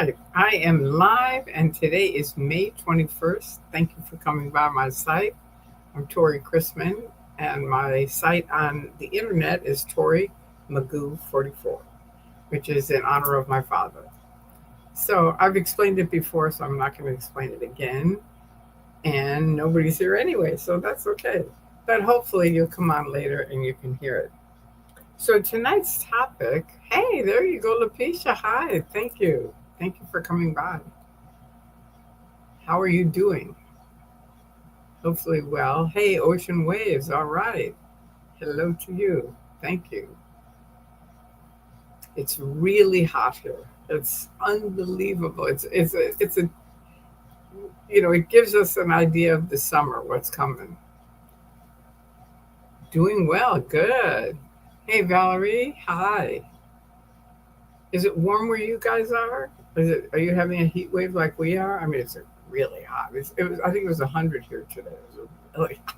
right, I am live, and today is May 21st. Thank you for coming by my site. I'm Tori Chrisman, and my site on the internet is Tori Magoo 44, which is in honor of my father. So I've explained it before, so I'm not going to explain it again. And nobody's here anyway, so that's okay. But hopefully you'll come on later and you can hear it. So tonight's topic, hey, there you go, Lapisha. Hi, thank you. Thank you for coming by. How are you doing? Hopefully well. Hey, ocean waves. All right. Hello to you. Thank you. It's really hot here. It's unbelievable. It's a it gives us an idea of the summer, what's coming. Doing well. Good. Hey, Valerie. Hi. Is it warm where you guys are? Are you having a heat wave like we are? I mean, it's really hot. I think it was 100 here today. It was really hot.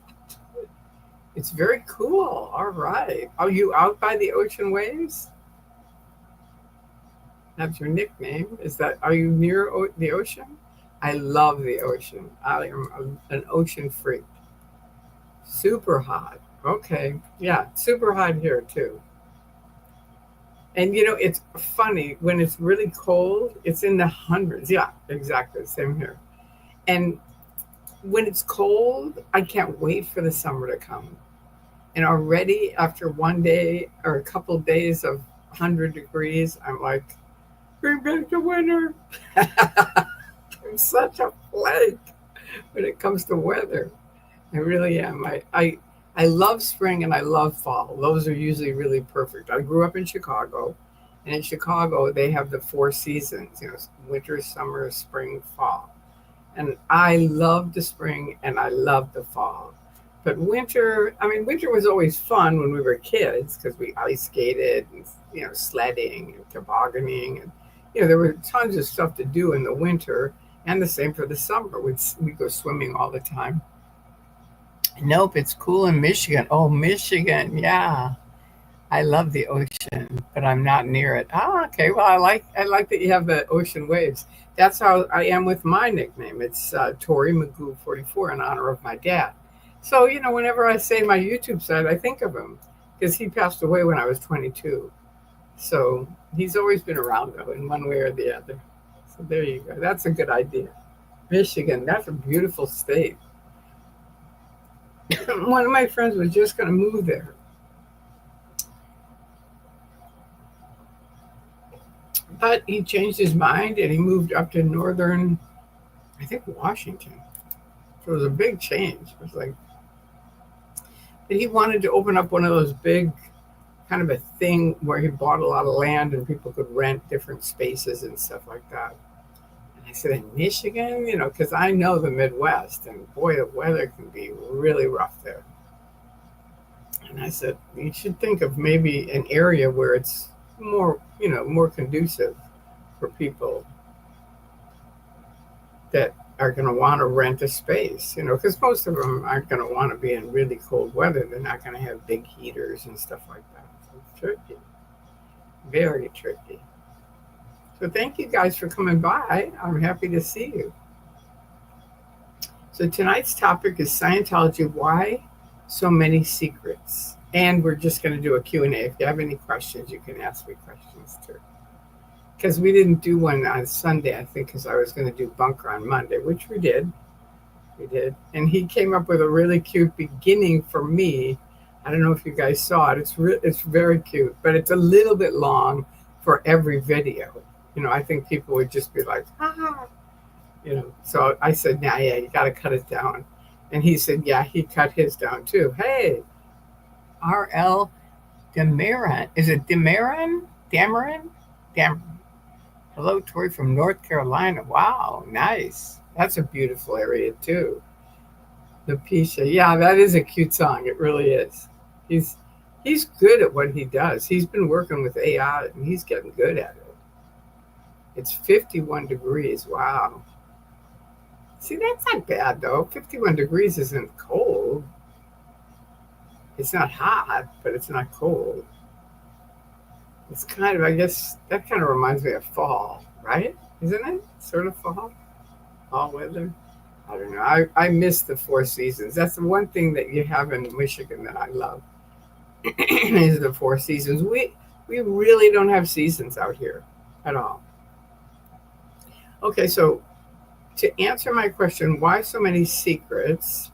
It's very cool. All right. Are you out by the ocean waves? That's your nickname. Are you near the ocean? I love the ocean. I am an ocean freak. Super hot. Okay. Yeah, super hot here too. And it's funny when it's really cold, it's in the hundreds. Yeah, exactly. Same here. And when it's cold, I can't wait for the summer to come. And already after one day or a couple of days of 100 degrees, I'm like, bring back the winter. I'm such a flake when it comes to weather. I really am. I love spring and I love fall. Those are usually really perfect. I grew up in Chicago, and in Chicago they have the four seasons, winter, summer, spring, fall. And I love the spring and I love the fall. But winter was always fun when we were kids because we ice skated and, sledding and tobogganing. And, there were tons of stuff to do in the winter, and the same for the summer. We go swimming all the time. Nope, it's cool in Michigan. Oh, Michigan, yeah. I love the ocean, but I'm not near it. Okay. Well, I like that you have the ocean waves. That's how I am with my nickname. It's Tori Magoo 44 in honor of my dad. So whenever I say my YouTube site, I think of him because he passed away when I was 22. So he's always been around though, in one way or the other. So there you go. That's a good idea. Michigan, that's a beautiful state. One of my friends was just going to move there. But he changed his mind and he moved up to northern, I think, Washington. So it was a big change. It was like, and he wanted to open up one of those big, kind of a thing where he bought a lot of land and people could rent different spaces and stuff like that. And I said, in Michigan, because I know the Midwest, and boy, the weather can be really rough there. And I said, you should think of maybe an area where it's more conducive for people that are going to want to rent a space, because most of them aren't going to want to be in really cold weather. They're not going to have big heaters and stuff like that. So it's tricky, very tricky. So thank you guys for coming by. I'm happy to see you. So tonight's topic is Scientology, why so many secrets? And we're just going to do a Q&A. If you have any questions, you can ask me questions too. Because we didn't do one on Sunday, I think, because I was going to do Bunker on Monday, which we did. We did. And he came up with a really cute beginning for me. I don't know if you guys saw it. It's very cute, but it's a little bit long for every video. I think people would just be like, So I said, yeah, you got to cut it down. And he said, yeah, he cut his down too. Hey, R.L. Damaran. Is it Damaran? Damaran? Hello, Tori from North Carolina. Wow, nice. That's a beautiful area too. Lapisha. Yeah, that is a cute song. It really is. He's good at what he does. He's been working with AI and he's getting good at it. It's 51 degrees. Wow. See, that's not bad though. 51 degrees isn't cold. It's not hot, but it's not cold. It's kind of, I guess, that kind of reminds me of fall, right? isn't it? Sort of fall weather. I don't know. I miss the four seasons. That's the one thing that you have in Michigan that I love is the four seasons. We really don't have seasons out here at all. Okay, so to answer my question, why so many secrets?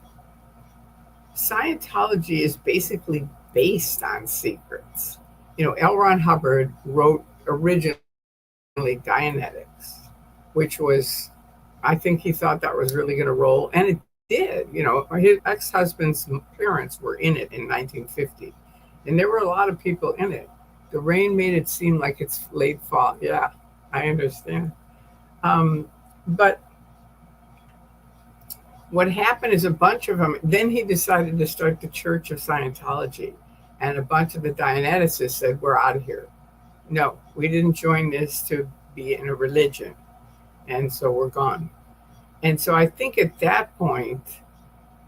Scientology is basically based on secrets. L. Ron Hubbard wrote originally Dianetics, which was, I think he thought that was really going to roll, and it did. His ex-husband's parents were in it in 1950, and there were a lot of people in it. The rain made it seem like it's late fall. Yeah, I understand. But what happened is a bunch of them, then he decided to start the Church of Scientology. And a bunch of the Dianeticists said, we're out of here. No, we didn't join this to be in a religion. And so we're gone. And so I think at that point,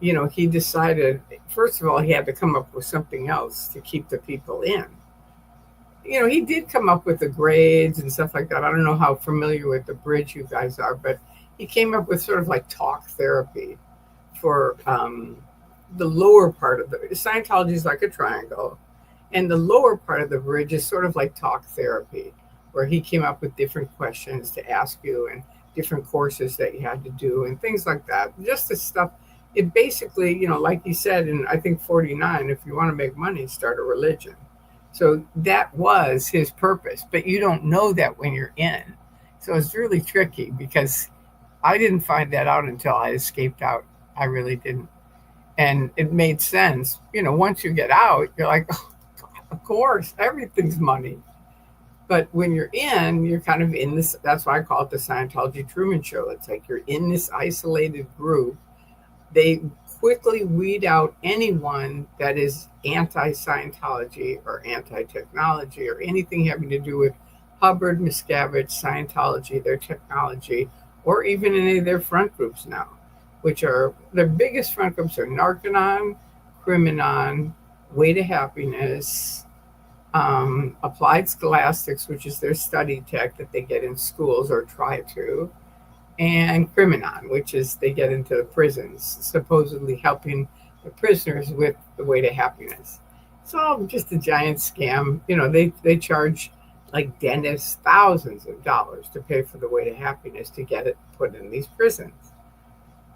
he decided, first of all, he had to come up with something else to keep the people in. He did come up with the grades and stuff like that. I don't know how familiar with the bridge you guys are, but he came up with sort of like talk therapy for the lower part of the Scientology is like a triangle, and the lower part of the bridge is sort of like talk therapy, where he came up with different questions to ask you and different courses that you had to do and things like that. Just the stuff. It basically, like he said in I think 49, if you want to make money, start a religion. So that was his purpose, but you don't know that when you're in. So it's really tricky because I didn't find that out until I escaped out. I really didn't. And it made sense. Once you get out, you're like, oh, of course, everything's money. But when you're in, you're kind of in this. That's why I call it the Scientology Truman Show. It's like you're in this isolated group. They quickly weed out anyone that is anti Scientology or anti technology or anything having to do with Hubbard, Miscavige, Scientology, their technology, or even any of their front groups now, which are their biggest front groups are Narcanon, Criminon, Way to Happiness, Applied Scholastics, which is their study tech that they get in schools or try to, and Criminon, which is they get into the prisons, supposedly helping the prisoners with the Way to Happiness. It's all just a giant scam. They charge like dentists thousands of dollars to pay for the Way to Happiness to get it put in these prisons.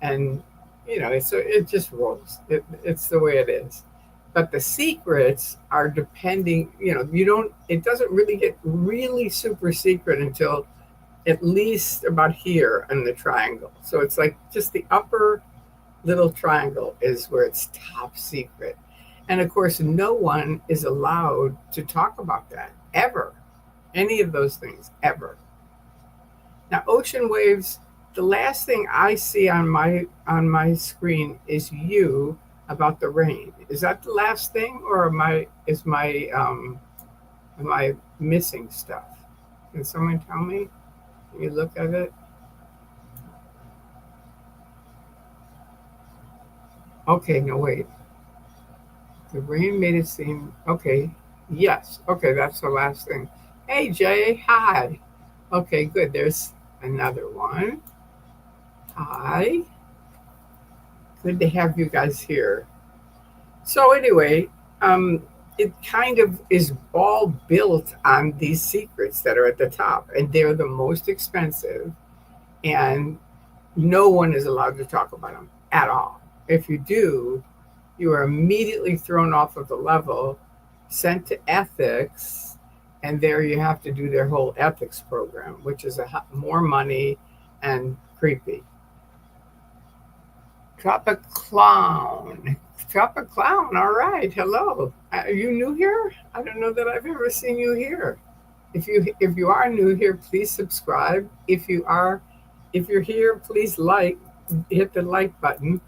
And it just rolls. It's the way it is. But the secrets are depending. You don't. It doesn't really get really super secret until at least about here in the triangle. So it's like just the upper little triangle is where it's top secret. And of course, no one is allowed to talk about that ever. Any of those things ever. Now, ocean waves. The last thing I see on my screen is you about the rain. Is that the last thing, or am I missing stuff? Can someone tell me? Can you look at it? Okay, no wait. The rain made it seem okay. Yes. Okay, that's the last thing. Hey Jay, hi. Okay, good. There's another one. Hi. Good to have you guys here. So anyway, it kind of is all built on these secrets that are at the top, and they're the most expensive, and no one is allowed to talk about them at all. If you do, you are immediately thrown off of the level, sent to ethics, and there you have to do their whole ethics program, which is more money and creepy. Tropic Clown. Tropic Clown, all right. Hello. Are you new here? I don't know that I've ever seen you here. If you are new here, please subscribe. If you're here, please hit the like button.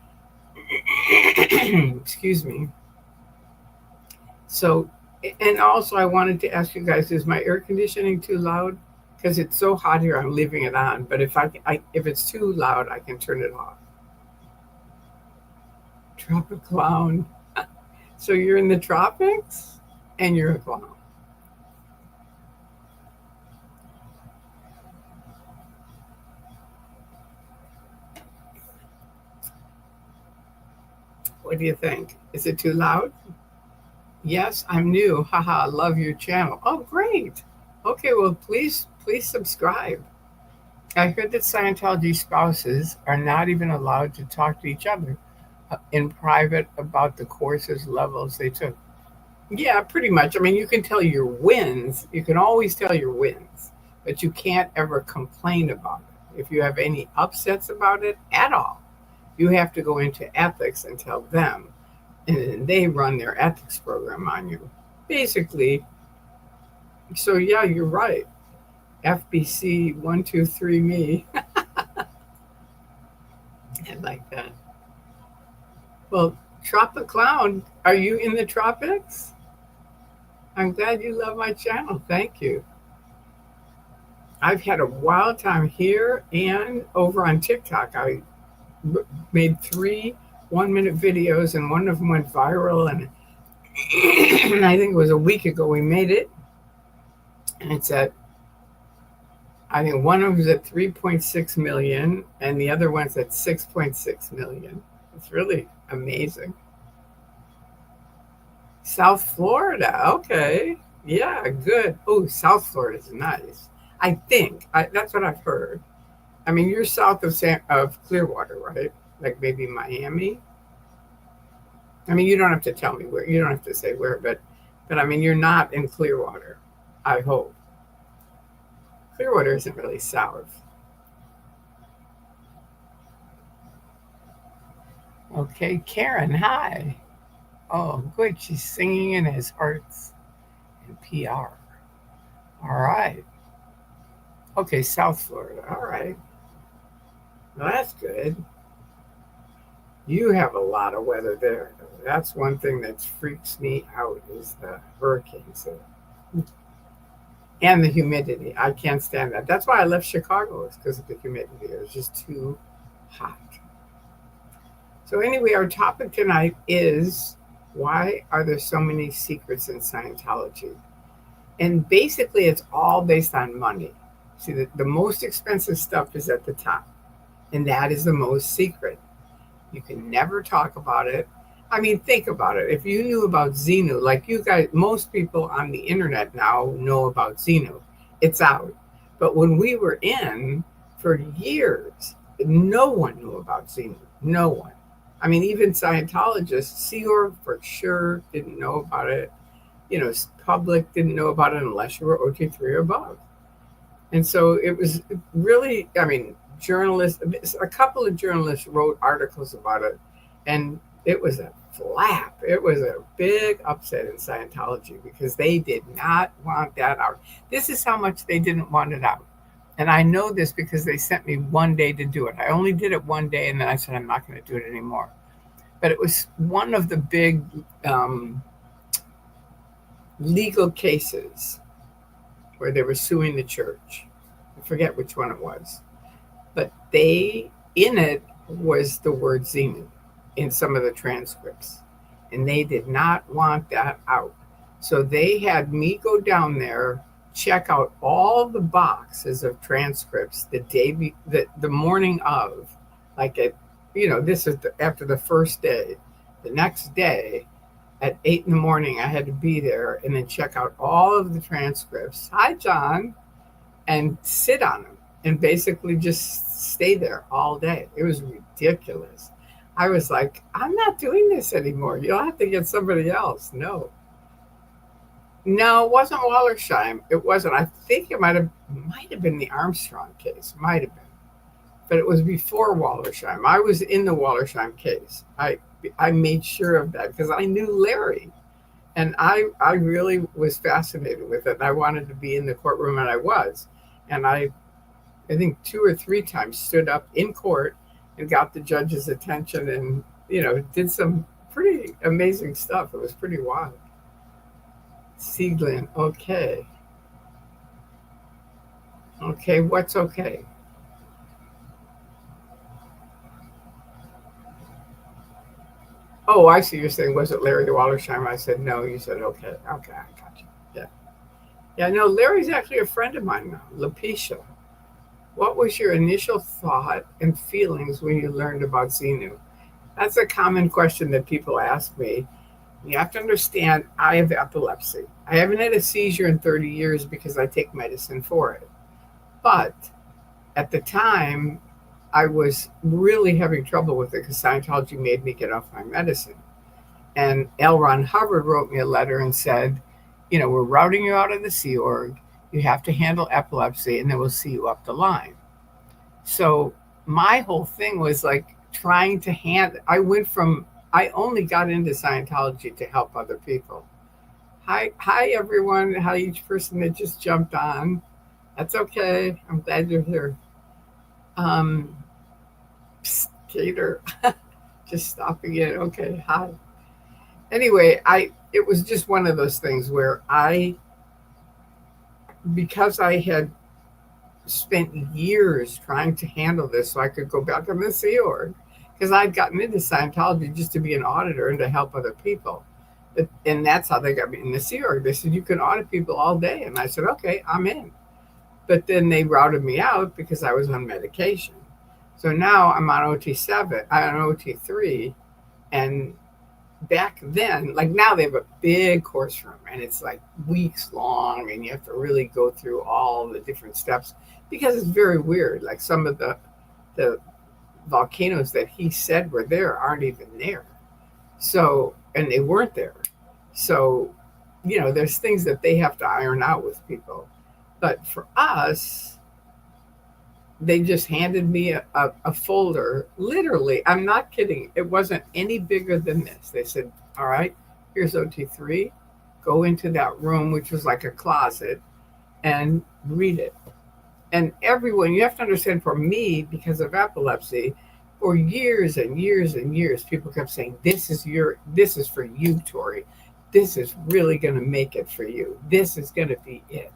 Excuse me. So, and also I wanted to ask you guys: is my air conditioning too loud? Because it's so hot here, I'm leaving it on. But if it's too loud, I can turn it off. Tropic clown. So you're in the tropics, and you're a clown. What do you think? Is it too loud? Yes, I'm new. Haha, love your channel. Oh, great. Okay, well, please subscribe. I heard that Scientology spouses are not even allowed to talk to each other in private about the courses levels they took. Yeah, pretty much. I mean, you can tell your wins. You can always tell your wins, but you can't ever complain about it. If you have any upsets about it at all, you have to go into ethics and tell them, and then they run their ethics program on you. Basically, so yeah, you're right. FBC 123 me. I like that. Well, Tropic Clown, are you in the tropics? I'm glad you love my channel. Thank you. I've had a wild time here and over on TikTok. I made 3 1-minute videos, and one of them went viral. And I think it was a week ago we made it. And it's at, I think one of them was at 3.6 million, and the other one's at 6.6 million. It's really amazing. South Florida. Okay. Yeah, good. Oh, South Florida is nice. I think that's what I've heard. I mean, you're south of Clearwater, right? Like maybe Miami. I mean, you don't have to tell me where. You don't have to say where, but I mean, you're not in Clearwater. I hope. Clearwater isn't really south. Okay, Karen. Hi. Oh, good. She's singing in his hearts and PR. All right. Okay, South Florida. All right. Well, that's good. You have a lot of weather there. That's one thing that freaks me out is the hurricanes and the humidity. I can't stand that. That's why I left Chicago, is because of the humidity. It was just too hot. So anyway, our topic tonight is, why are there so many secrets in Scientology? And basically, it's all based on money. See, the most expensive stuff is at the top, and that is the most secret. You can never talk about it. I mean, think about it. If you knew about Xenu, like you guys, most people on the internet now know about Xenu. It's out. But when we were in for years, no one knew about Xenu. No one. I mean, even Scientologists, Sea Org for sure didn't know about it. You know, public didn't know about it unless you were OT3 or above. And so it was really, I mean, journalists, a couple of journalists wrote articles about it, and it was a flap. It was a big upset in Scientology because they did not want that out. This is how much they didn't want it out. And I know this because they sent me one day to do it. I only did it one day, and then I said, I'm not going to do it anymore. But it was one of the big legal cases where they were suing the church. I forget which one it was. But in it was the word Xenu in some of the transcripts. And they did not want that out. So they had me go down there, check out all the boxes of transcripts the morning of, like this is after the first day. The next day at 8 in the morning, I had to be there and then check out all of the transcripts. Hi, John. And sit on them and basically just stay there all day. It was ridiculous. I was like, I'm not doing this anymore. You'll have to get somebody else. No, it wasn't Wallersheim. It wasn't. I think it might have been the Armstrong case. Might have been. But it was before Wallersheim. I was in the Wallersheim case. I made sure of that because I knew Larry. And I really was fascinated with it. I wanted to be in the courtroom, and I was. And I think 2 or 3 times stood up in court and got the judge's attention and, did some pretty amazing stuff. It was pretty wild. Sieglin, okay. Okay, what's okay? Oh, I see you're saying, was it Larry Wallersheim? I said, no. You said, okay, I got you. Yeah. Yeah, no, Larry's actually a friend of mine now, Lapisha. What was your initial thought and feelings when you learned about Xenu? That's a common question that people ask me. You have to understand, I have epilepsy. I haven't had a seizure in 30 years because I take medicine for it. But at the time, I was really having trouble with it because Scientology made me get off my medicine. And L. Ron Hubbard wrote me a letter and said, we're routing you out of the Sea Org. You have to handle epilepsy, and then we'll see you up the line. So my whole thing was like trying to I only got into Scientology to help other people. Hi everyone. Hi, each person that just jumped on. That's okay. I'm glad you're here. Um, Skater, just stopping in. Okay, hi. Anyway, it was just one of those things where because I had spent years trying to handle this so I could go back on the Sea Org, because I'd gotten into Scientology just to be an auditor and to help other people. And that's how they got me in the Sea Org. They said, you can audit people all day. And I said, okay, I'm in. But then they routed me out because I was on medication. So now I'm on OT7, I'm on OT3. And back then, like now they have a big course room and it's like weeks long and you have to really go through all the different steps because it's very weird. Like some of the volcanoes that he said were there aren't even there. So, and they weren't there. So, there's things that they have to iron out with people. But for us, they just handed me a folder. Literally, I'm not kidding. It wasn't any bigger than this. They said, all right, here's OT3. Go into that room, which was like a closet, and read it. And everyone, you have to understand, for me, because of epilepsy, for years and years and years, people kept saying, this is for you, Tori. This is really going to make it for you. This is going to be it.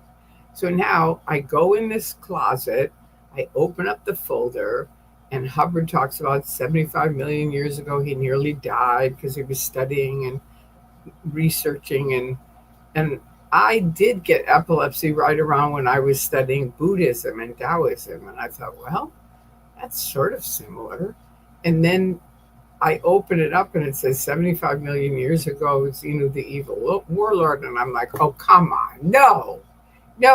So now I go in this closet, I open up the folder, and Hubbard talks about 75 million years ago, he nearly died because he was studying and researching. And I did get epilepsy right around when I was studying Buddhism and Taoism. And I thought, well, that's sort of similar. And then I open it up and it says 75 million years ago, Xenu the evil warlord. And I'm like, oh, come on. No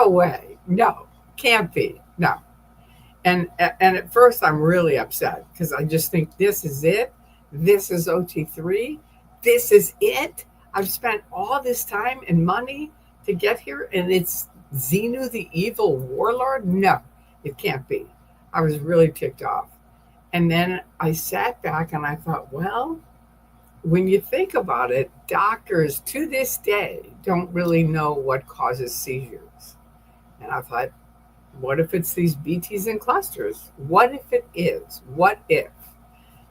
way. No, can't be. No. And at first I'm really upset because I just think this is it. This is OT3. This is it. I've spent all this time and money to get here and it's Xenu the evil warlord? No, it can't be. I was really ticked off. And then I sat back and I thought, well, when you think about it, doctors to this day don't really know what causes seizures. And I thought, what if it's these BTs and clusters? What if it is? What if?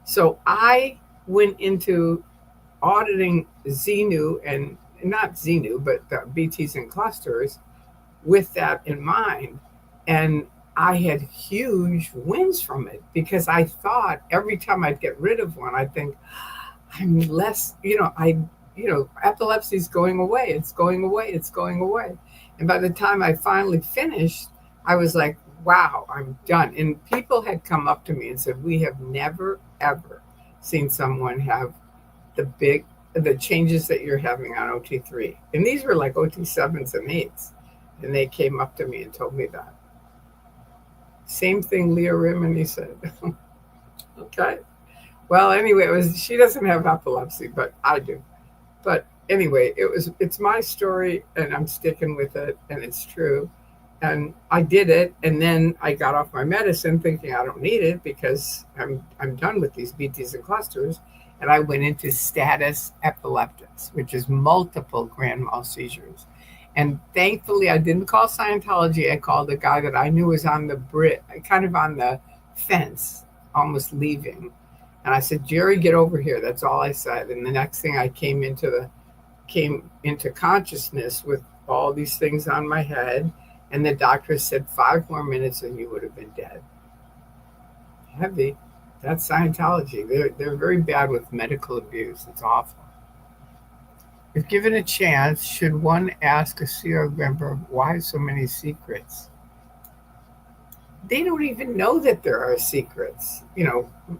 So I went into auditing Xenu, and not Xenu, but the BTs and clusters with that in mind. And I had huge wins from it because I thought every time I'd get rid of one, I'd think, I'm less, epilepsy's going away. It's going away. It's going away. And by the time I finally finished, I was like, wow, I'm done. And people had come up to me and said, we have never, ever seen someone have the changes that you're having on OT3. And these were like OT7s and 8s. And they came up to me and told me that. Same thing Leah Rimini said. Okay. Well, anyway, she doesn't have epilepsy, but I do. But anyway, it's my story and I'm sticking with it and it's true. And I did it, and then I got off my medicine thinking I don't need it because I'm done with these BTs and clusters. And I went into status epilepticus, which is multiple grand mal seizures. And thankfully, I didn't call Scientology. I called a guy that I knew was on the kind of on the fence, almost leaving. And I said, Jerry, get over here. That's all I said. And the next thing I came into consciousness with all these things on my head. And the doctor said 5 more minutes and you would have been dead. Heavy. That's Scientology. They're very bad with medical abuse. It's awful. If given a chance, should one ask a Sea Org member why so many secrets? they don't even know that there are secrets.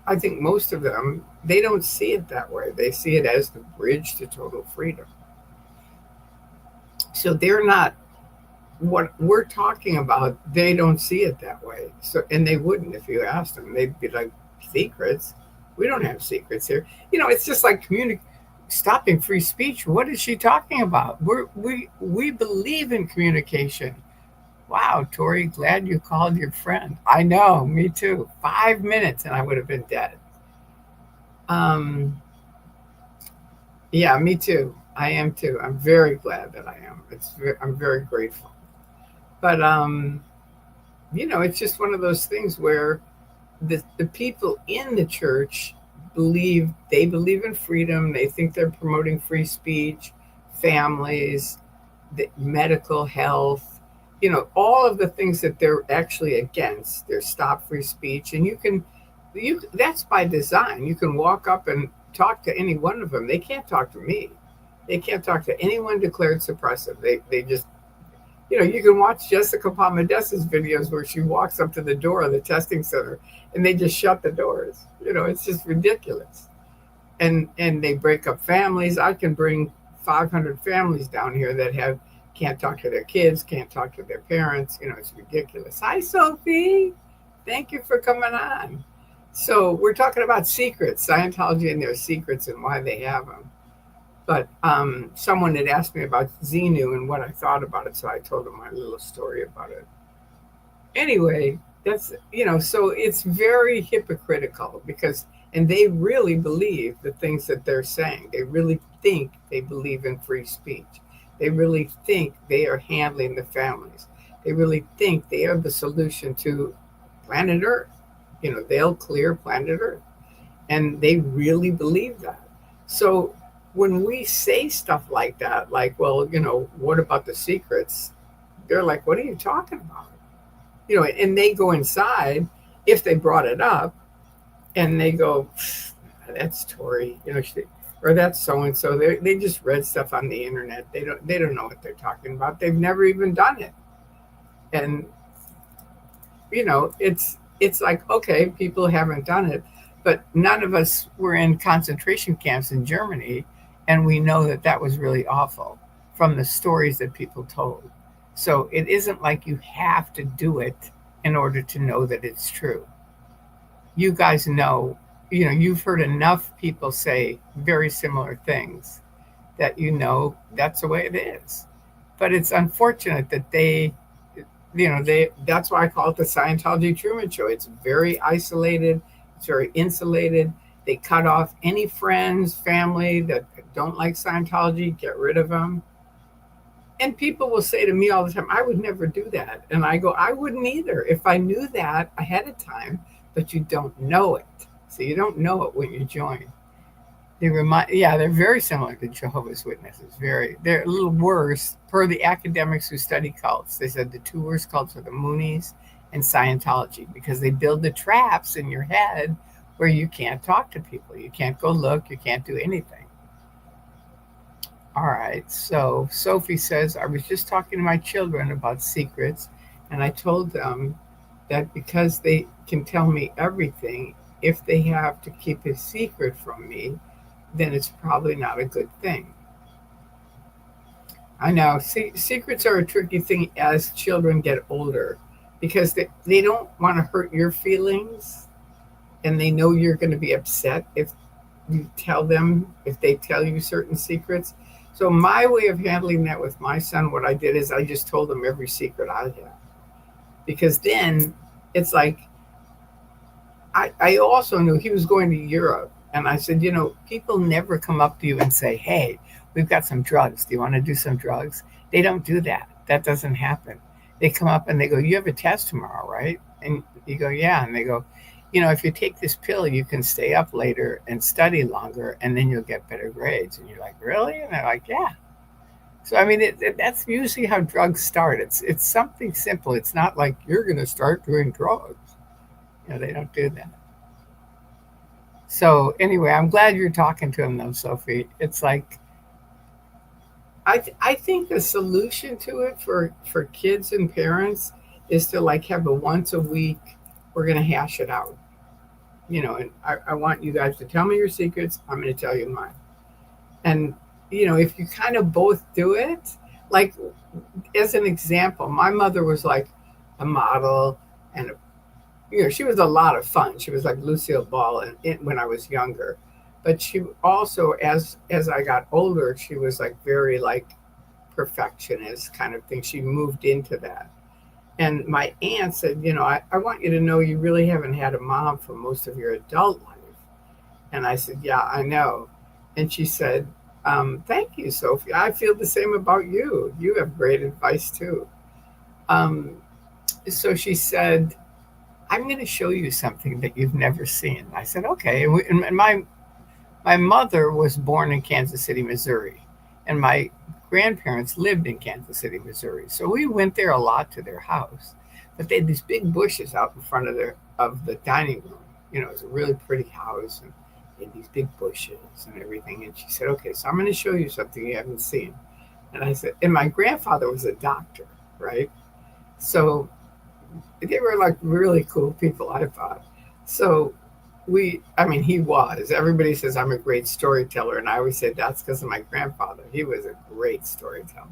I think most of them, they don't see it that way. They see it as the bridge to total freedom. So they're not what we're talking about. They don't see it that way. So, and they wouldn't if you asked them. They'd be like, secrets? We don't have secrets here. It's just like stopping free speech. What is she talking about? We believe in communication. Wow, Tori, glad you called your friend. I know, me too. 5 minutes and I would have been dead. Um, yeah, me too. I am too. I'm very glad that I am. I'm very grateful. But it's just one of those things where the people in the church believe in freedom. They think they're promoting free speech, families, medical health, all of the things that they're actually against. They're stop free speech, and you that's by design. You can walk up and talk to any one of them. They can't talk to me. They can't talk to anyone declared suppressive. They just you can watch Jessica Palmedessa's videos where she walks up to the door of the testing center and they just shut the doors. It's just ridiculous. And they break up families. I can bring 500 families down here that can't talk to their kids, can't talk to their parents. It's ridiculous. Hi, Sophie. Thank you for coming on. So we're talking about secrets, Scientology and their secrets and why they have them. But someone had asked me about Xenu and what I thought about it, so I told them my little story about it. Anyway, so it's very hypocritical and they really believe the things that they're saying. They really think they believe in free speech. They really think they are handling the families. They really think they are the solution to planet Earth. They'll clear planet Earth. And they really believe that. So when we say stuff like that, like, well, what about the secrets? They're like, what are you talking about? And they go inside if they brought it up and they go, that's Tori, or that's so and so. They just read stuff on the internet. They don't know what they're talking about. They've never even done it. And it's like, okay, people haven't done it, but none of us were in concentration camps in Germany, and we know that was really awful from the stories that people told. So it isn't like you have to do it in order to know that it's true. You guys know, you've heard enough people say very similar things that that's the way it is. But it's unfortunate that that's why I call it the Scientology Truman Show. It's very isolated, it's very insulated. They cut off any friends, family that don't like Scientology, get rid of them. And people will say to me all the time, I would never do that. And I go, I wouldn't either if I knew that ahead of time, but you don't know it. So you don't know it when you join. They're very similar to Jehovah's Witnesses. They're a little worse per the academics who study cults. They said the two worst cults are the Moonies and Scientology because they build the traps in your head where you can't talk to people. You can't go look. You can't do anything. All right. So Sophie says, I was just talking to my children about secrets, and I told them that because they can tell me everything, if they have to keep a secret from me, then it's probably not a good thing. I know. Secrets are a tricky thing as children get older because they don't want to hurt your feelings, and they know you're going to be upset if they tell you certain secrets. So my way of handling that with my son, what I did is I just told him every secret I had. Because then it's like, I also knew he was going to Europe. And I said, people never come up to you and say, hey, we've got some drugs. Do you want to do some drugs? They don't do that. That doesn't happen. They come up and they go, you have a test tomorrow, right? And you go, yeah. And they go, if you take this pill, you can stay up later and study longer, and then you'll get better grades. And you're like, really? And they're like, yeah. So, I mean, that's usually how drugs start. It's something simple. It's not like you're going to start doing drugs. They don't do that. So anyway, I'm glad you're talking to him, though, Sophie. It's like, I think the solution to it for kids and parents is to like have a once a week, we're going to hash it out, and I want you guys to tell me your secrets. I'm going to tell you mine. And, if you kind of both do it, like as an example, my mother was like a model and, she was a lot of fun. She was like Lucille Ball when I was younger. But she also, as I got older, she was like very like perfectionist kind of thing. She moved into that. And my aunt said, I want you to know you really haven't had a mom for most of your adult life. And I said, yeah, I know. And she said, thank you, Sophie. I feel the same about you. You have great advice too. Um, so she said, I'm going to show you something that you've never seen. I said, okay. And my mother was born in Kansas City, Missouri, and my grandparents lived in Kansas City, Missouri. So we went there a lot to their house. But they had these big bushes out in front of the dining room. It was a really pretty house, and they had these big bushes and everything. And she said, okay, so I'm going to show you something you haven't seen. And I said, and my grandfather was a doctor, right? So they were like really cool people, I thought. So he was. Everybody says I'm a great storyteller, and I always say that's because of my grandfather. He was a great storyteller.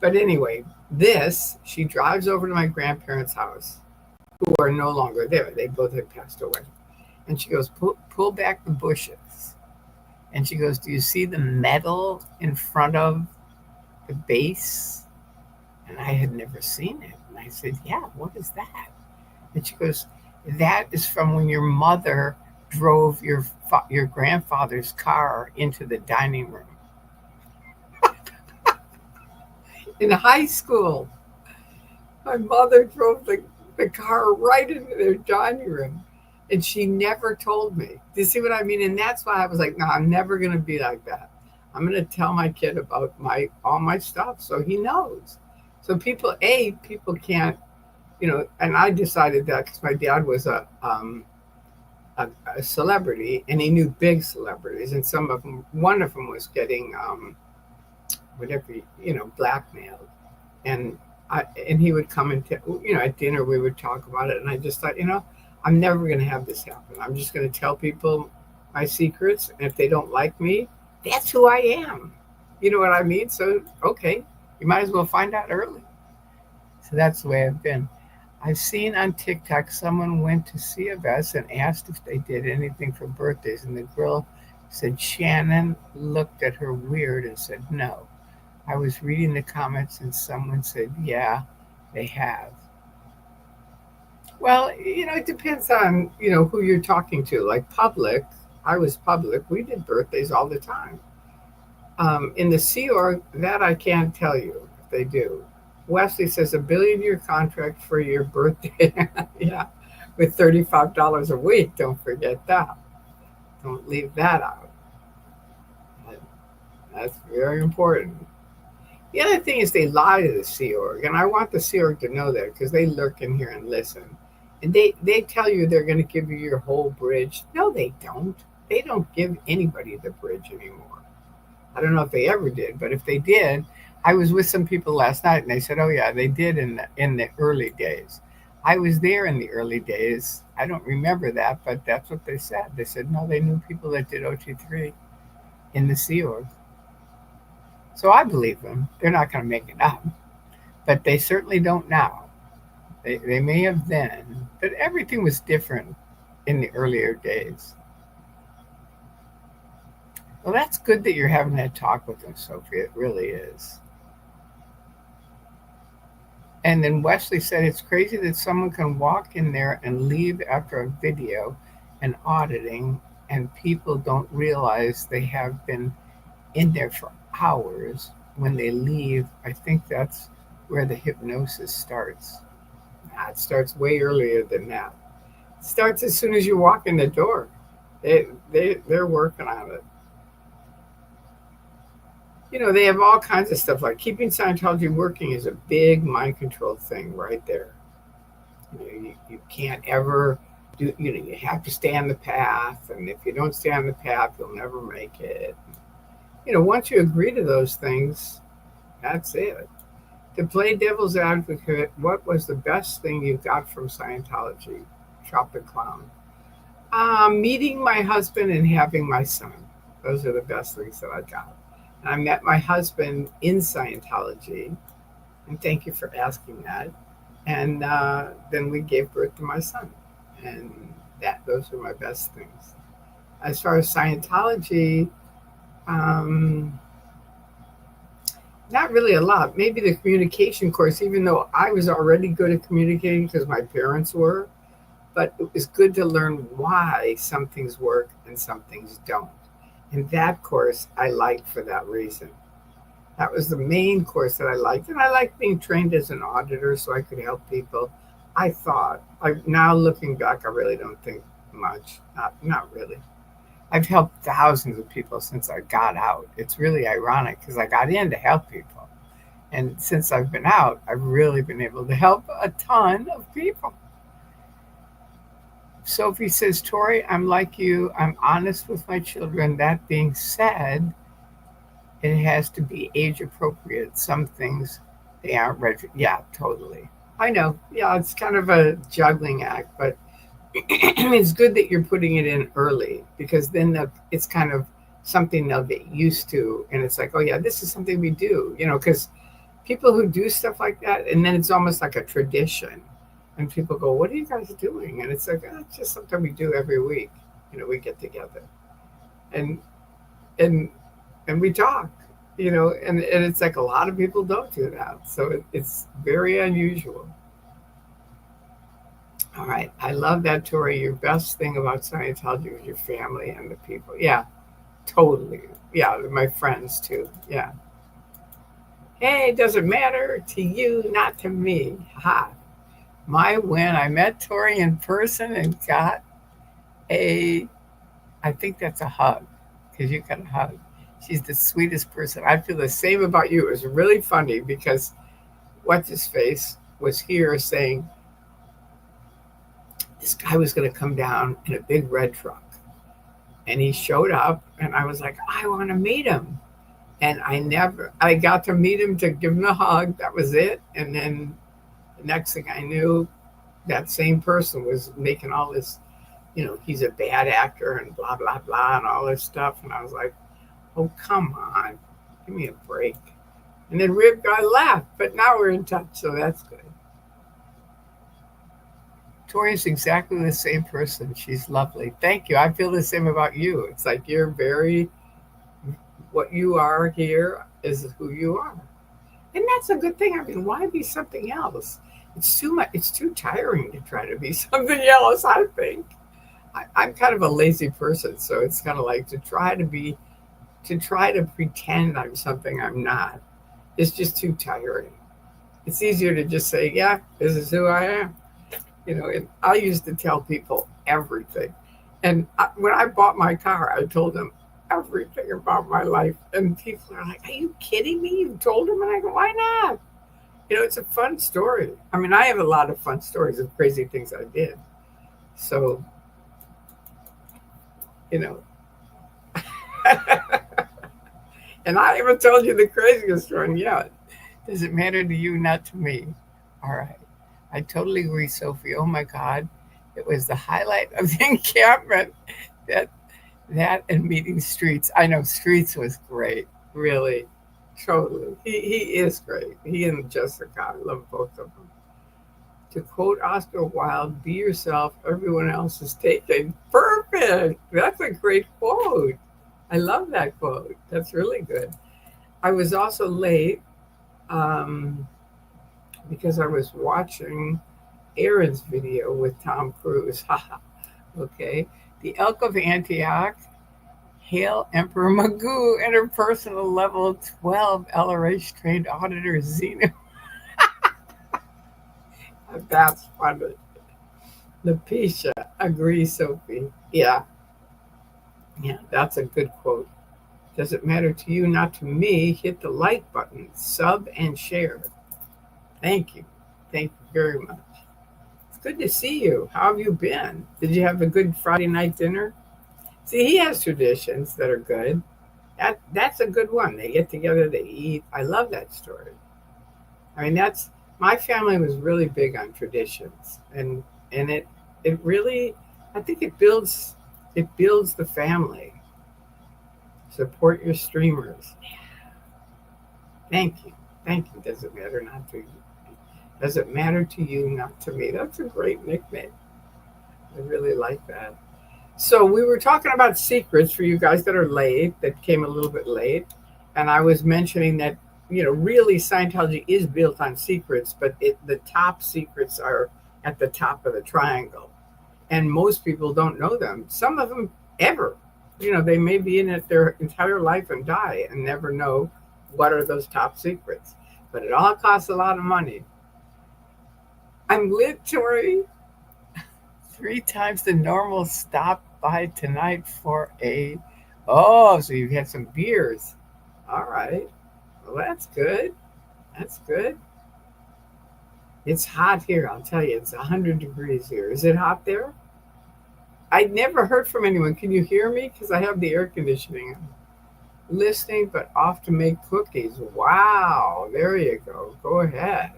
But anyway, she drives over to my grandparents' house, who are no longer there. They both had passed away. And she goes, pull back the bushes. And she goes, do you see the metal in front of the base? And I had never seen it. And I said, yeah, what is that? And she goes, that is from when your mother drove your grandfather's car into the dining room. In high school, my mother drove the car right into their dining room. And she never told me. Do you see what I mean? And that's why I was like, no, I'm never going to be like that. I'm going to tell my kid about all my stuff so he knows. So people can't, and I decided that because my dad was a celebrity, and he knew big celebrities, and one of them was getting whatever, blackmailed, and he would come and at dinner we would talk about it, and I just thought, I'm never going to have this happen. I'm just going to tell people my secrets, and if they don't like me, that's who I am. You know what I mean? So okay, you might as well find out early. So that's the way I've been. I've seen on TikTok someone went to C of S and asked if they did anything for birthdays, and the girl said Shannon looked at her weird and said no. I was reading the comments and someone said, yeah, they have. Well, it depends on, who you're talking to. Like public, I was public. We did birthdays all the time. In the Sea Org, that I can't tell you if they do. Wesley says $1 billion-year contract for your birthday. Yeah, with $35 a week. Don't forget that. Don't leave that out. That's very important. The other thing is they lie to the Sea Org, and I want the Sea Org to know that because they lurk in here and listen. And they tell you they're going to give you your whole bridge. No, they don't. They don't give anybody the bridge anymore. I don't know if they ever did, but if they did, I was with some people last night and they said, oh yeah, they did in the early days. I was there in the early days. I don't remember that, but that's what they said. They said, no, they knew people that did OT3 in the Sea Org. So I believe them. They're not going to make it up, but they certainly don't now. They may have then, but everything was different in the earlier days. Well, that's good that you're having that talk with them, Sophie. It really is. And then Wesley said it's crazy that someone can walk in there and leave after a video and auditing, and people don't realize they have been in there for hours when they leave. I think that's where the hypnosis starts. It starts way earlier than that. It starts as soon as you walk in the door. They're working on it. They have all kinds of stuff like keeping Scientology working is a big mind control thing right there. You can't ever do, you have to stay on the path. And if you don't stay on the path, you'll never make it. Once you agree to those things, that's it. To play devil's advocate, what was the best thing you got from Scientology? Tropic Clown. Meeting my husband and having my son. Those are the best things that I got. And I met my husband in Scientology, and thank you for asking that. And then we gave birth to my son, and those were my best things. As far as Scientology, um, not really a lot. Maybe the communication course, even though I was already good at communicating because my parents were, but it was good to learn why some things work and some things don't. And that course I liked for that reason. That was the main course that I liked. And I liked being trained as an auditor so I could help people. I thought, now looking back, I really don't think much. Not really. I've helped thousands of people since I got out. It's really ironic because I got in to help people. And since I've been out, I've really been able to help a ton of people. Sophie says, Tori, I'm like you. I'm honest with my children. That being said, it has to be age appropriate. Some things they aren't ready. Yeah, totally. I know. Yeah, it's kind of a juggling act, but it's good that you're putting it in early because then it's kind of something they'll get used to. And it's like, oh, yeah, this is something we do, because people who do stuff like that, and then it's almost like a tradition. And people go, what are you guys doing? And it's like, oh, it's just something we do every week. We get together and and and we talk, and it's like a lot of people don't do that. So it's very unusual. All right. I love that, Tori. Your best thing about Scientology was your family and the people. Yeah, totally. Yeah, my friends too. Yeah. Hey, it doesn't matter to you, not to me. Ha. My win. I met Tori in person and got I think that's a hug because you got a hug. She's the sweetest person. I feel the same about you. It was really funny because what's his face was here saying this guy was going to come down in a big red truck. And he showed up, and I was like, I want to meet him. And I got to meet him to give him a hug. That was it. And then the next thing I knew, that same person was making all this, he's a bad actor and blah, blah, blah, and all this stuff. And I was like, oh, come on, give me a break. And then Rib got left, but now we're in touch, so that's good. Tori's exactly the same person. She's lovely. Thank you. I feel the same about you. It's like what you are here is who you are. And that's a good thing. I mean, why be something else? It's too much. It's too tiring to try to be something else, I think. I'm kind of a lazy person, so it's kind of like to try to pretend I'm something I'm not. It's just too tiring. It's easier to just say, yeah, this is who I am. And I used to tell people everything. And when I bought my car, I told them everything about my life. And people are like, are you kidding me? You told them? And I go, why not? It's a fun story. I mean, I have a lot of fun stories of crazy things I did. So, and I haven't told you the craziest one yet. Does it matter to you, not to me? All right. I totally agree, Sophie. Oh my God. It was the highlight of the encampment. That and meeting Streets. I know Streets was great. Really. Totally. He is great. He and Jessica. I love both of them. To quote Oscar Wilde, be yourself, everyone else is taken. Perfect. That's a great quote. I love that quote. That's really good. I was also late because I was watching Aaron's video with Tom Cruise. Okay. The Elk of Antioch, hail Emperor Magoo and her personal level 12 LRH trained auditor, Xenu. That's funny. Lapisha, agree, Sophie. Yeah. Yeah, that's a good quote. Does it matter to you, not to me? Hit the like button, sub, and share. Thank you. Thank you very much. It's good to see you. How have you been? Did you have a good Friday night dinner? See, he has traditions that are good. That's a good one. They get together, they eat. I love that story. I mean, that's my family was really big on traditions, and it really, I think it builds the family. Support your streamers. Thank you, thank you. Does it matter not to you? Does it matter to you, not to me? That's a great nickname. I really like that. So we were talking about secrets for you guys that are late, that came a little bit late, and I was mentioning that really Scientology is built on secrets, but the top secrets are at the top of the triangle, and most people don't know them. Some of them ever, they may be in it their entire life and die and never know what are those top secrets. But it all costs a lot of money. I'm literally 3 times the normal. Stop by tonight for a. Oh, so you've had some beers. All right. Well, that's good. That's good. It's hot here, I'll tell you. It's 100 degrees here. Is it hot there? I never heard from anyone. Can you hear me? Because I have the air conditioning on. Listening, but off to make cookies. Wow. There you go. Go ahead.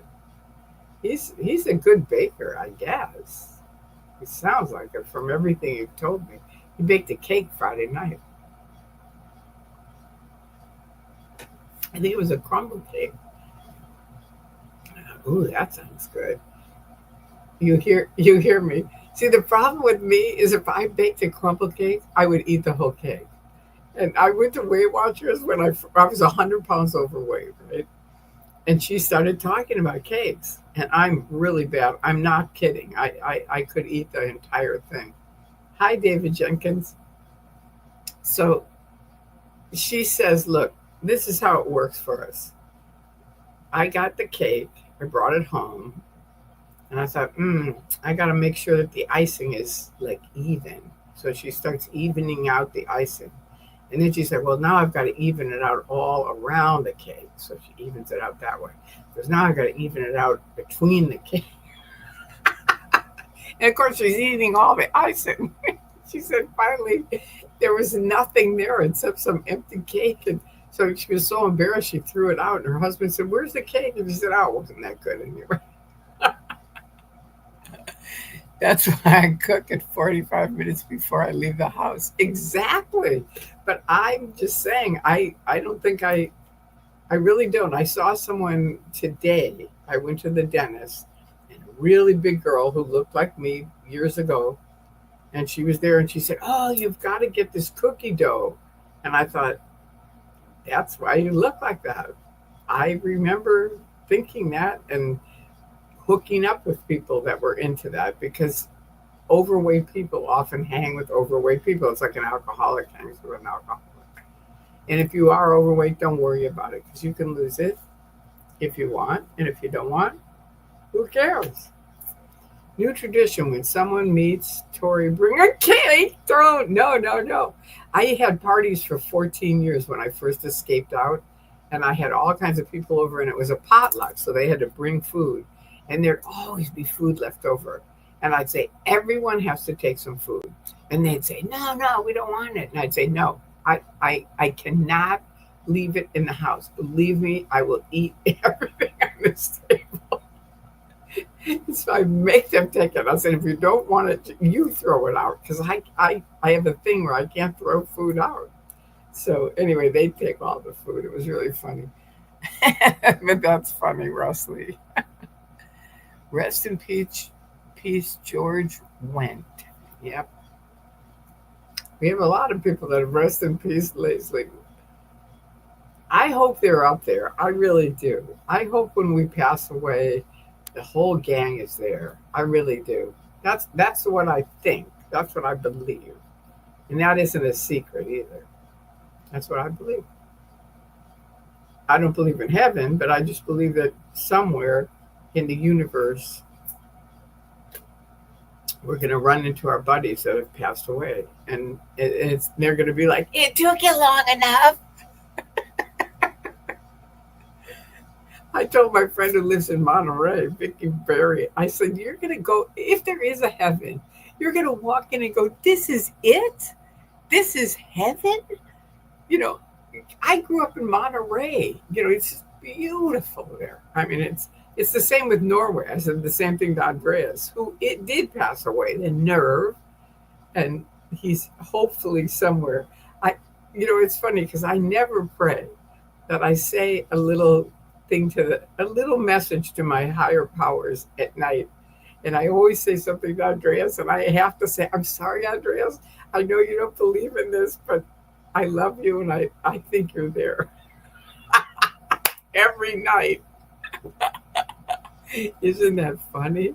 He's a good baker, I guess. It sounds like it from everything you've told me. He baked a cake Friday night. I think it was a crumble cake. Ooh, that sounds good. You hear me. See, the problem with me is if I baked a crumble cake, I would eat the whole cake. And I went to Weight Watchers when I was 100 pounds overweight, right? And she started talking about cakes. And I'm really bad. I'm not kidding. I could eat the entire thing. Hi, David Jenkins. So she says, look, this is how it works for us. I got the cake, I brought it home, and I thought, I got to make sure that the icing is like even. So she starts evening out the icing. And then she said, well, now I've got to even it out all around the cake. So she evens it out that way. Because now I've got to even it out between the cake. And of course, she's eating all the icing. She said finally there was nothing there except some empty cake. And so she was so embarrassed she threw it out. And her husband said, where's the cake? And she said, oh, it wasn't that good anyway. That's why I cook at 45 minutes before I leave the house. Exactly. But I'm just saying, I don't think I really don't. I saw someone today. I went to the dentist, and a really big girl who looked like me years ago. And she was there and she said, oh, you've got to get this cookie dough. And I thought, that's why you look like that. I remember thinking that and hooking up with people that were into that because overweight people often hang with overweight people. It's like an alcoholic hangs with an alcoholic. And if you are overweight, don't worry about it because you can lose it if you want. And if you don't want, who cares? New tradition when someone meets Tori, bring a cake. No. I had parties for 14 years when I first escaped out, and I had all kinds of people over, and it was a potluck, so they had to bring food, and there'd always be food left over. And I'd say, everyone has to take some food. And they'd say, no, we don't want it. And I'd say, no, I cannot leave it in the house. Believe me, I will eat everything on this table. So I make them take it. I said, if you don't want it, you throw it out. Because I have a thing where I can't throw food out. So anyway, they take all the food. It was really funny. But that's funny, Rusty. Rest in peace, George Wendt. Yep. We have a lot of people that have rest in peace lately. I hope they're up there. I really do. I hope when we pass away, the whole gang is there. I really do. That's what I think. That's what I believe. And that isn't a secret either. That's what I believe. I don't believe in heaven, but I just believe that somewhere in the universe, we're going to run into our buddies that have passed away. And they're going to be like, it took you long enough. I told my friend who lives in Monterey, Vicky Berry, I said, you're going to go, if there is a heaven, you're going to walk in and go, this is it? This is heaven? You know, I grew up in Monterey. You know, it's beautiful there. I mean, it's the same with Norway. I said the same thing to Andreas, who it did pass away, the nerve, and he's hopefully somewhere. I, it's funny because I never pray, that I say a little thing a little message to my higher powers at night. And I always say something to Andreas, and I have to say, I'm sorry, Andreas. I know you don't believe in this, but I love you, and I think you're there every night. Isn't that funny?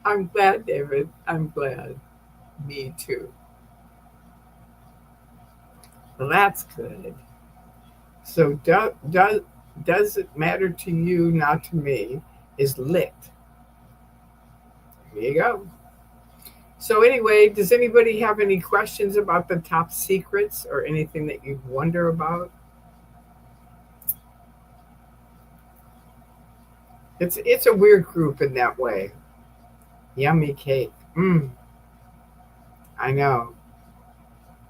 I'm glad, David. I'm glad. Me too. Well, that's good. So, does it matter to you, not to me, is lit. There you go. So, anyway, does anybody have any questions about the top secrets or anything that you wonder about? It's a weird group in that way. Yummy cake. I know.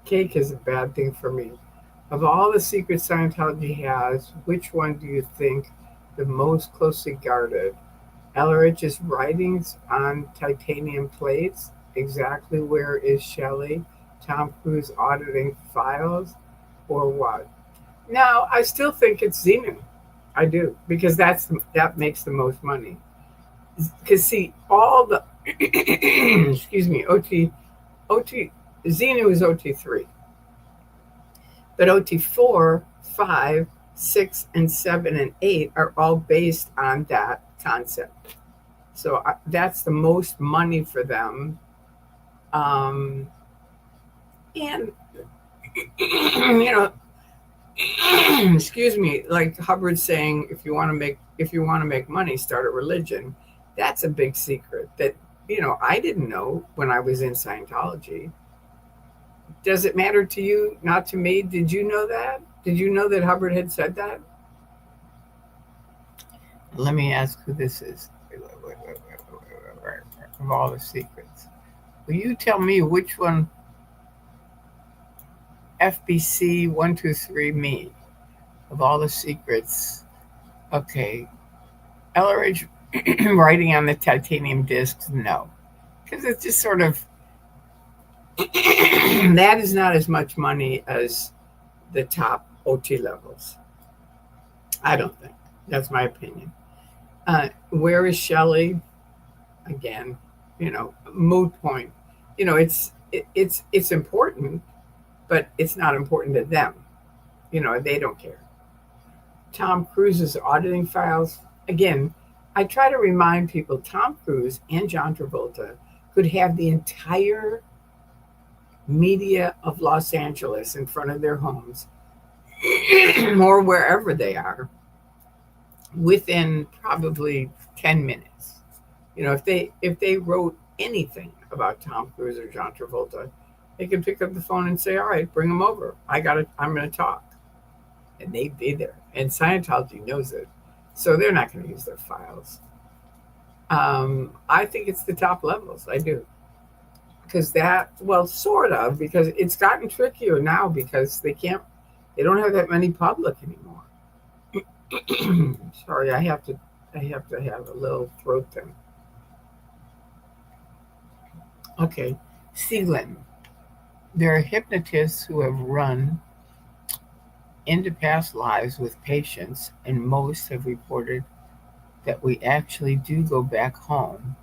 Cake is a bad thing for me. Of all the secrets Scientology has, which one do you think the most closely guarded? Elrich's writings on titanium plates? Exactly where is Shelley? Tom Cruise auditing files? Or what? No, I still think it's Xenu. I do, because that makes the most money. Because see, all the excuse me, OT Xenu is OT3, but OT4, 5, 6, and 7 and 8 are all based on that concept. So that's the most money for them. And excuse me, like Hubbard's saying, if you want to make money, start a religion. That's a big secret that I didn't know when I was in Scientology. Does it matter to you, not to me? Did you know that? Did you know that Hubbard had said that? Let me ask who this is. Of all the secrets, will you tell me which one? FBC 123 me. Of all the secrets, okay. Elleridge writing on the titanium discs, no, because it's just sort of that is not as much money as the top OT levels. I don't think. That's my opinion. Where is Shelley? Again, moot point. It's important, but it's not important to them. They don't care. Tom Cruise's auditing files. Again, I try to remind people Tom Cruise and John Travolta could have the entire media of Los Angeles in front of their homes or wherever they are within probably 10 minutes. If they wrote anything about Tom Cruise or John Travolta, they could pick up the phone and say, all right, bring them over. I'm going to talk. And they'd be there. And Scientology knows it. So they're not going to use their files. I think it's the top levels. I do. Because sort of, because it's gotten trickier now because they don't have that many public anymore. Sorry, I have to have a little throat thing. Okay. Sealand. There are hypnotists who have run into past lives with patients, and most have reported that we actually do go back home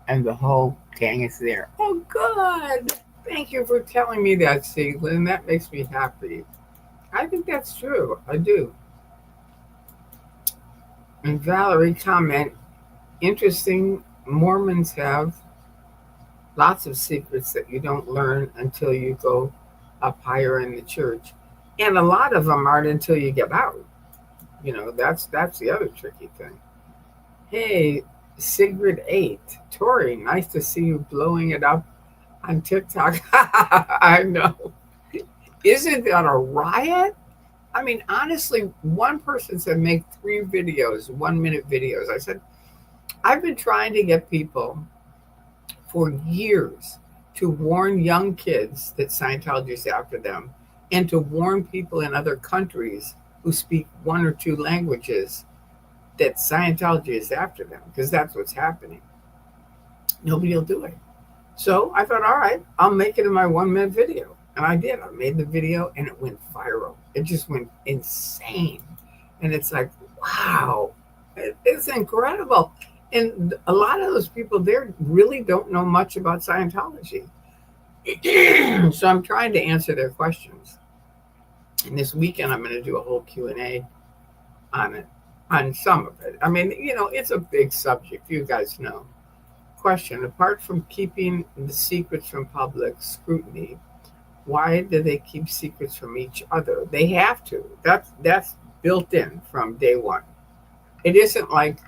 and the whole gang is there. Oh, good. Thank you for telling me that, Sealand. That makes me happy. I think that's true. I do. And Valerie comment, interesting, Mormons have lots of secrets that you don't learn until you go up higher in the church. And a lot of them aren't until you get out. That's the other tricky thing. Hey, Sigrid 8. Tori, nice to see you blowing it up on TikTok. I know. Isn't that a riot? I mean, honestly, one person said make 3 videos, 1-minute videos. I said, I've been trying to get people for years to warn young kids that Scientology is after them and to warn people in other countries who speak one or two languages that Scientology is after them because that's what's happening. Nobody will do it. So I thought, all right, I'll make it in my 1 minute video. And I did. I made the video and it went viral. It just went insane. And it's like, wow, it's incredible. And a lot of those people there really don't know much about Scientology. So I'm trying to answer their questions. And this weekend, I'm going to do a whole Q&A on it, on some of it. I mean, it's a big subject. You guys know. Question: apart from keeping the secrets from public scrutiny, why do they keep secrets from each other? They have to. That's built in from day one. It isn't like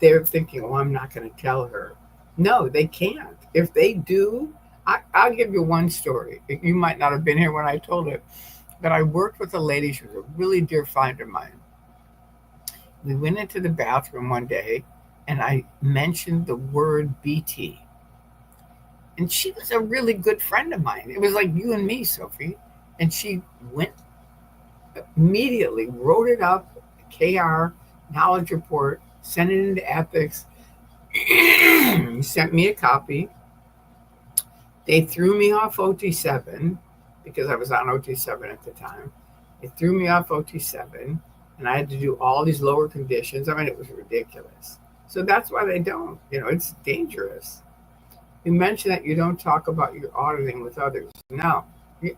they're thinking, "Oh, I'm not going to tell her." No, they can't. If they do, I'll give you one story. You might not have been here when I told it, but I worked with a lady. She was a really dear friend of mine. We went into the bathroom one day, and I mentioned the word BT. And she was a really good friend of mine. It was like you and me, Sophie. And she went immediately, wrote it up, KR, knowledge report, sent it into ethics, sent me a copy. They threw me off OT7 because I was on OT7 at the time. They threw me off OT7, and I had to do all these lower conditions. I mean, it was ridiculous. So that's why they don't. It's dangerous. You mentioned that you don't talk about your auditing with others. No.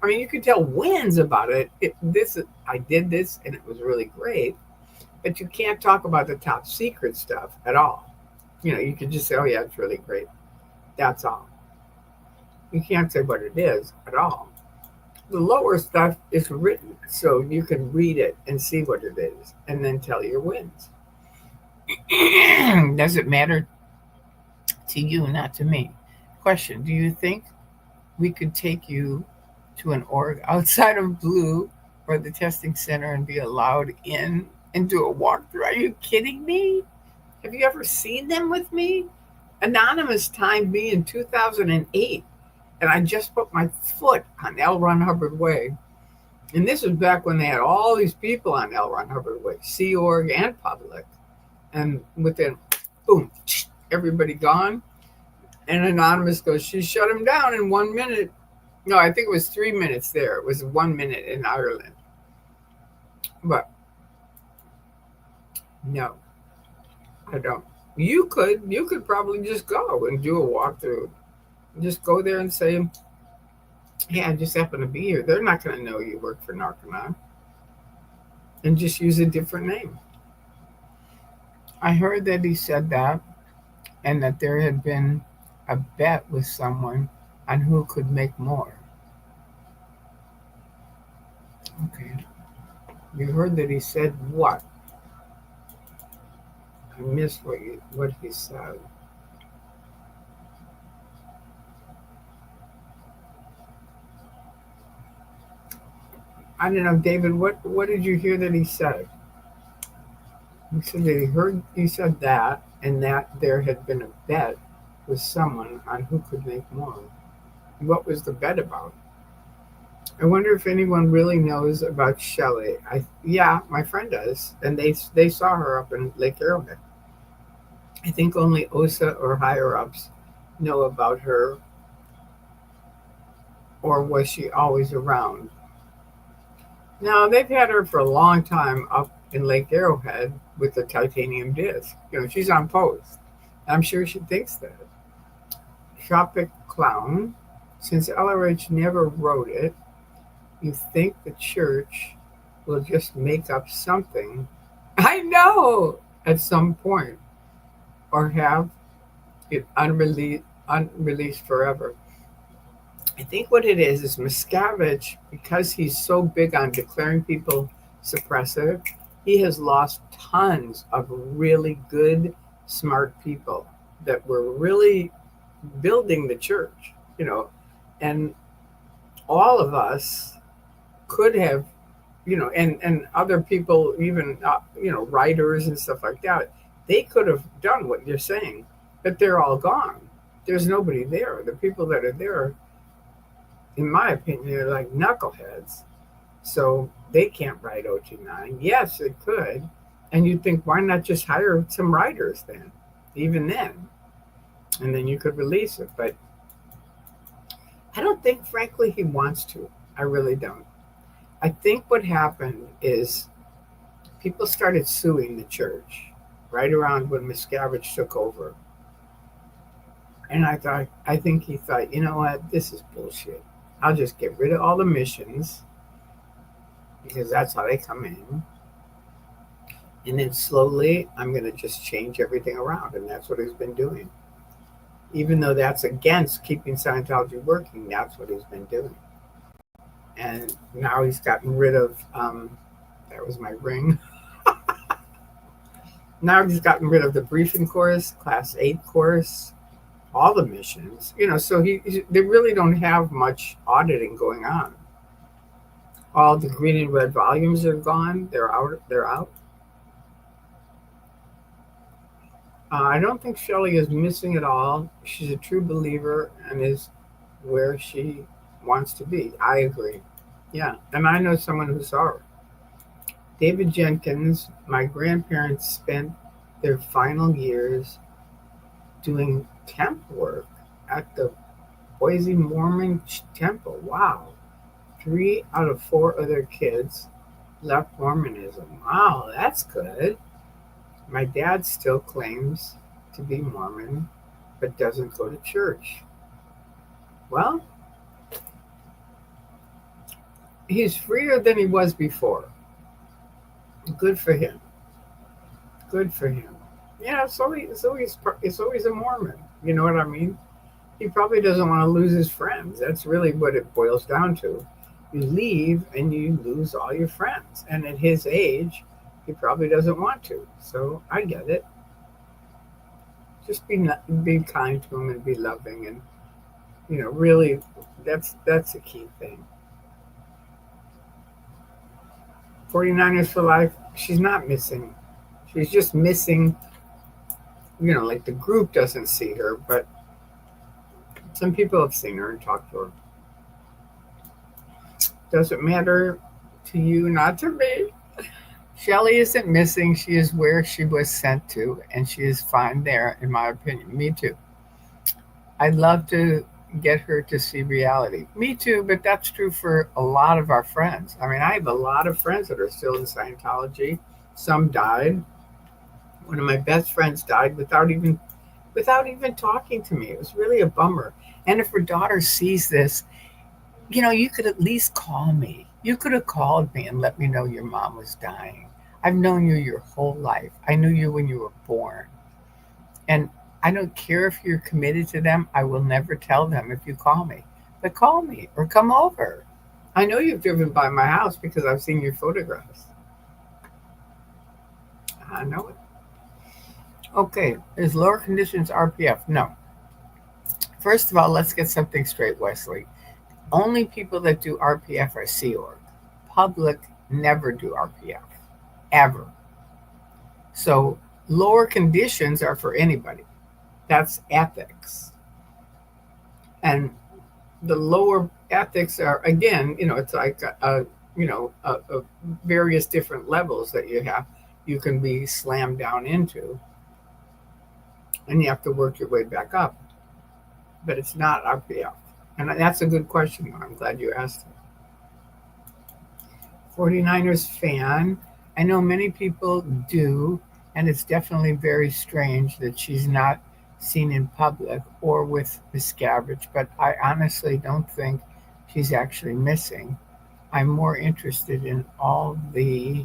I mean, you can tell wins about it. I did this, and it was really great. But you can't talk about the top secret stuff at all. You can just say, oh, yeah, it's really great. That's all. You can't say what it is at all. The lower stuff is written, so you can read it and see what it is, and then tell your wins. Does it matter to you, not to me? Question: do you think we could take you to an org outside of Blue or the testing center and be allowed in and do a walkthrough? Are you kidding me? Have you ever seen them with me? Anonymous timed me in 2008, and I just put my foot on L. Ron Hubbard Way. And this was back when they had all these people on L. Ron Hubbard Way, Sea Org and public. And within, boom, everybody gone. And Anonymous goes, she shut him down in 1 minute. No, I think it was 3 minutes there. It was 1 minute in Ireland. But no, I don't. You could probably just go and do a walkthrough. Just go there and say, hey, I just happen to be here. They're not going to know you work for Narconon. And just use a different name. I heard that he said that, and that there had been a bet with someone on who could make more. Okay. You heard that he said what? I missed what he said. I don't know, David, what did you hear that he said? He said that he said that, and that there had been a bet with someone on who could make more. What was the bet about? I wonder if anyone really knows about Shelley. Yeah, my friend does, and they saw her up in Lake Arrowhead. I think only OSA or higher ups know about her, or was she always around? No, they've had her for a long time up in Lake Arrowhead with the titanium disc. She's on post. I'm sure she thinks that. Tropic Clown, since LRH never wrote it, you think the church will just make up something, I know, at some point, or have it unreleased forever. I think what it is Miscavige, because he's so big on declaring people suppressive, he has lost tons of really good, smart people that were really building the church, and all of us could have, and other people, even, writers and stuff like that, they could have done what you're saying, but they're all gone. There's nobody there. The people that are there, in my opinion, they're like knuckleheads. So they can't write OT9. Yes, it could. And you'd think, why not just hire some writers then? Even then. And then you could release it. But I don't think, frankly, he wants to. I really don't. I think what happened is people started suing the church right around when Miscavige took over. And I think he thought, you know what, this is bullshit. I'll just get rid of all the missions because that's how they come in. And then slowly, I'm going to just change everything around. And that's what he's been doing. Even though that's against keeping Scientology working, that's what he's been doing. And now he's gotten rid of, that was my ring. Now he's gotten rid of the briefing course, class 8 course, all the missions. So they really don't have much auditing going on. All the green and red volumes are gone. They're out. They're out. I don't think Shelley is missing at all. She's a true believer and is where she wants to be. I agree. Yeah. And I know someone who saw her. David Jenkins, my grandparents spent their final years doing temp work at the Boise Mormon Temple. Wow. 3 out of 4 other kids left Mormonism. Wow, that's good. My dad still claims to be Mormon, but doesn't go to church. Well, he's freer than he was before. Good for him. Good for him. Yeah, it's always a Mormon. You know what I mean? He probably doesn't want to lose his friends. That's really what it boils down to. You leave and you lose all your friends. And at his age, he probably doesn't want to. So I get it. Just be kind to him and be loving, and really, that's a key thing. 49ers for life. She's not missing. She's just missing. Like the group doesn't see her, but some people have seen her and talked to her. Doesn't matter to you, not to me. Shelley isn't missing. She is where she was sent to, and she is fine there, in my opinion. Me too. I'd love to get her to see reality. Me too, but that's true for a lot of our friends. I mean, I have a lot of friends that are still in Scientology. Some died. One of my best friends died without even talking to me. It was really a bummer. And if her daughter sees this, you could at least call me. You could have called me and let me know your mom was dying. I've known you your whole life. I knew you when you were born. And I don't care if you're committed to them. I will never tell them if you call me. But call me or come over. I know you've driven by my house because I've seen your photographs. I know it. Okay, is lower conditions RPF? No. First of all, let's get something straight, Wesley. Only people that do RPF are Sea Org. Public never do RPF, ever. So lower conditions are for anybody. That's ethics. And the lower ethics are, again, it's like various different levels that you can be slammed down into, and you have to work your way back up. But it's not RPF. And that's a good question. I'm glad you asked it. 49ers fan. I know many people do, and it's definitely very strange that she's not seen in public or with Miscavige, but I honestly don't think she's actually missing. I'm more interested in all the.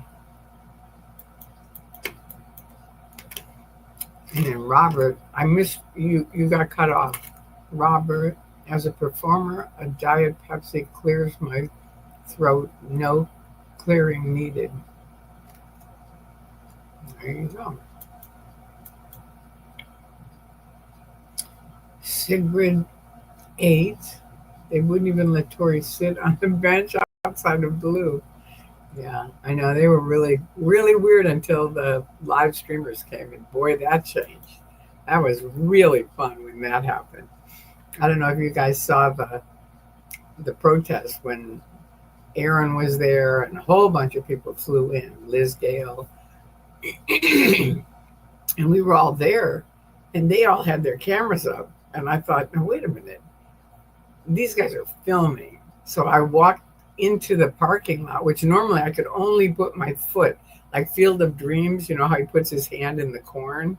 And then Robert, I missed you. You got cut off. Robert, as a performer, a Diet Pepsi clears my throat. No clearing needed. There you go. Sigrid 8. They wouldn't even let Tori sit on the bench outside of Blue. Yeah, I know. They were really, really weird until the live streamers came, and boy, that changed. That was really fun when that happened. I don't know if you guys saw the protest when Aaron was there, and a whole bunch of people flew in. Liz Gale, and we were all there, and they all had their cameras up. And I thought, no, wait a minute, these guys are filming. So I walked into the parking lot, which normally I could only put my foot, like Field of Dreams. You know how he puts his hand in the corn.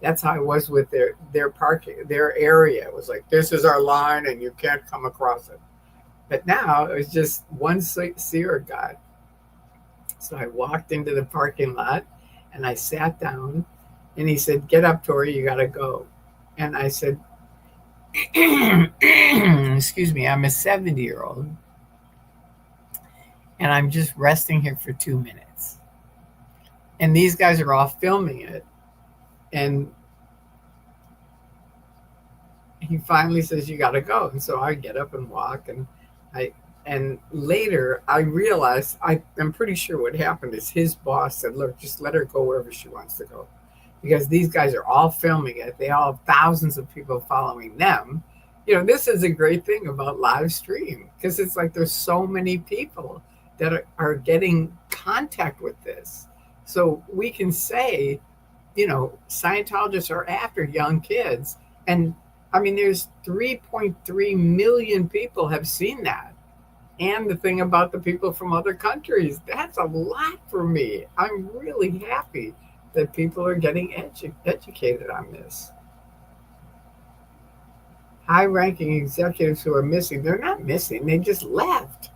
That's how I was with their parking, their area. It was like, this is our line, and you can't come across it. But now it was just one seer guy. So I walked into the parking lot and I sat down, and he said, get up, Tori, you got to go. And I said, excuse me, I'm a 70-year-old and I'm just resting here for 2 minutes. And these guys are all filming it. And he finally says, you got to go. And so I get up and walk, and later I realized, I'm pretty sure what happened is his boss said, look, just let her go wherever she wants to go. Because these guys are all filming it. They all have thousands of people following them. You know, this is a great thing about live stream, because it's like there's so many people that are getting contact with this. So we can say, you know, Scientologists are after young kids. And I mean, there's 3.3 million people have seen that. And the thing about the people from other countries, that's a lot for me. I'm really happy that people are getting educated on this. High-ranking executives who are missing, they're not missing, they just left.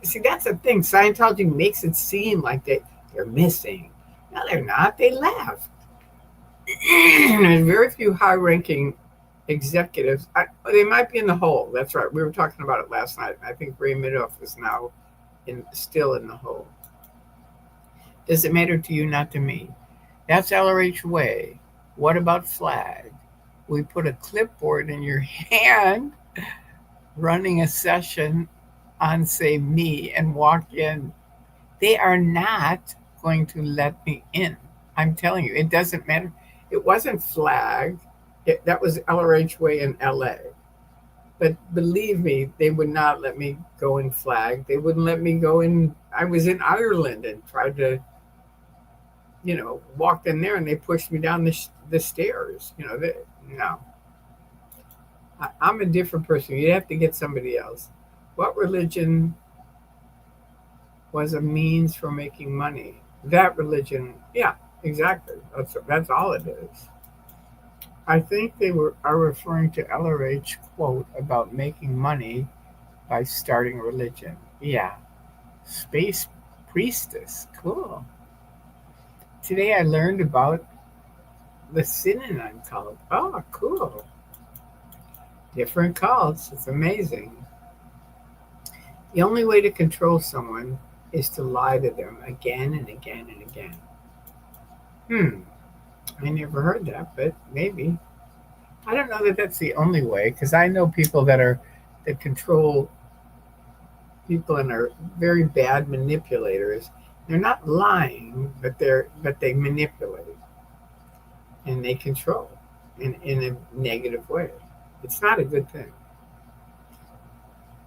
See, that's the thing. Scientology makes it seem like they're missing. No, they're not. They left. There's very few high-ranking executives. They might be in the hole. That's right. We were talking about it last night. I think Ray Midoff is now still in the hole. Does it matter to you? Not to me. That's LRH way. What about flag? We put a clipboard in your hand, running a session on, say, me, and walk in. They are not going to let me in. I'm telling you, it doesn't matter. It wasn't flag. That was LRH way in LA. But believe me, they would not let me go in flag. They wouldn't let me go in. I was in Ireland and tried to, you know, walked in there, and they pushed me down the stairs. You know, no. I'm a different person. You have to get somebody else. What religion was a means for making money? That religion, yeah, exactly. That's all it is. I think they are referring to LRH quote about making money by starting a religion. Yeah. Space priestess. Cool. Today I learned about the synonym cult. Oh, cool. Different cults. It's amazing. The only way to control someone is to lie to them again and again and again. I never heard that, but maybe. I don't know that that's the only way, because I know people that control people and are very bad manipulators. They're not lying, but they manipulate and they control in a negative way. It's not a good thing.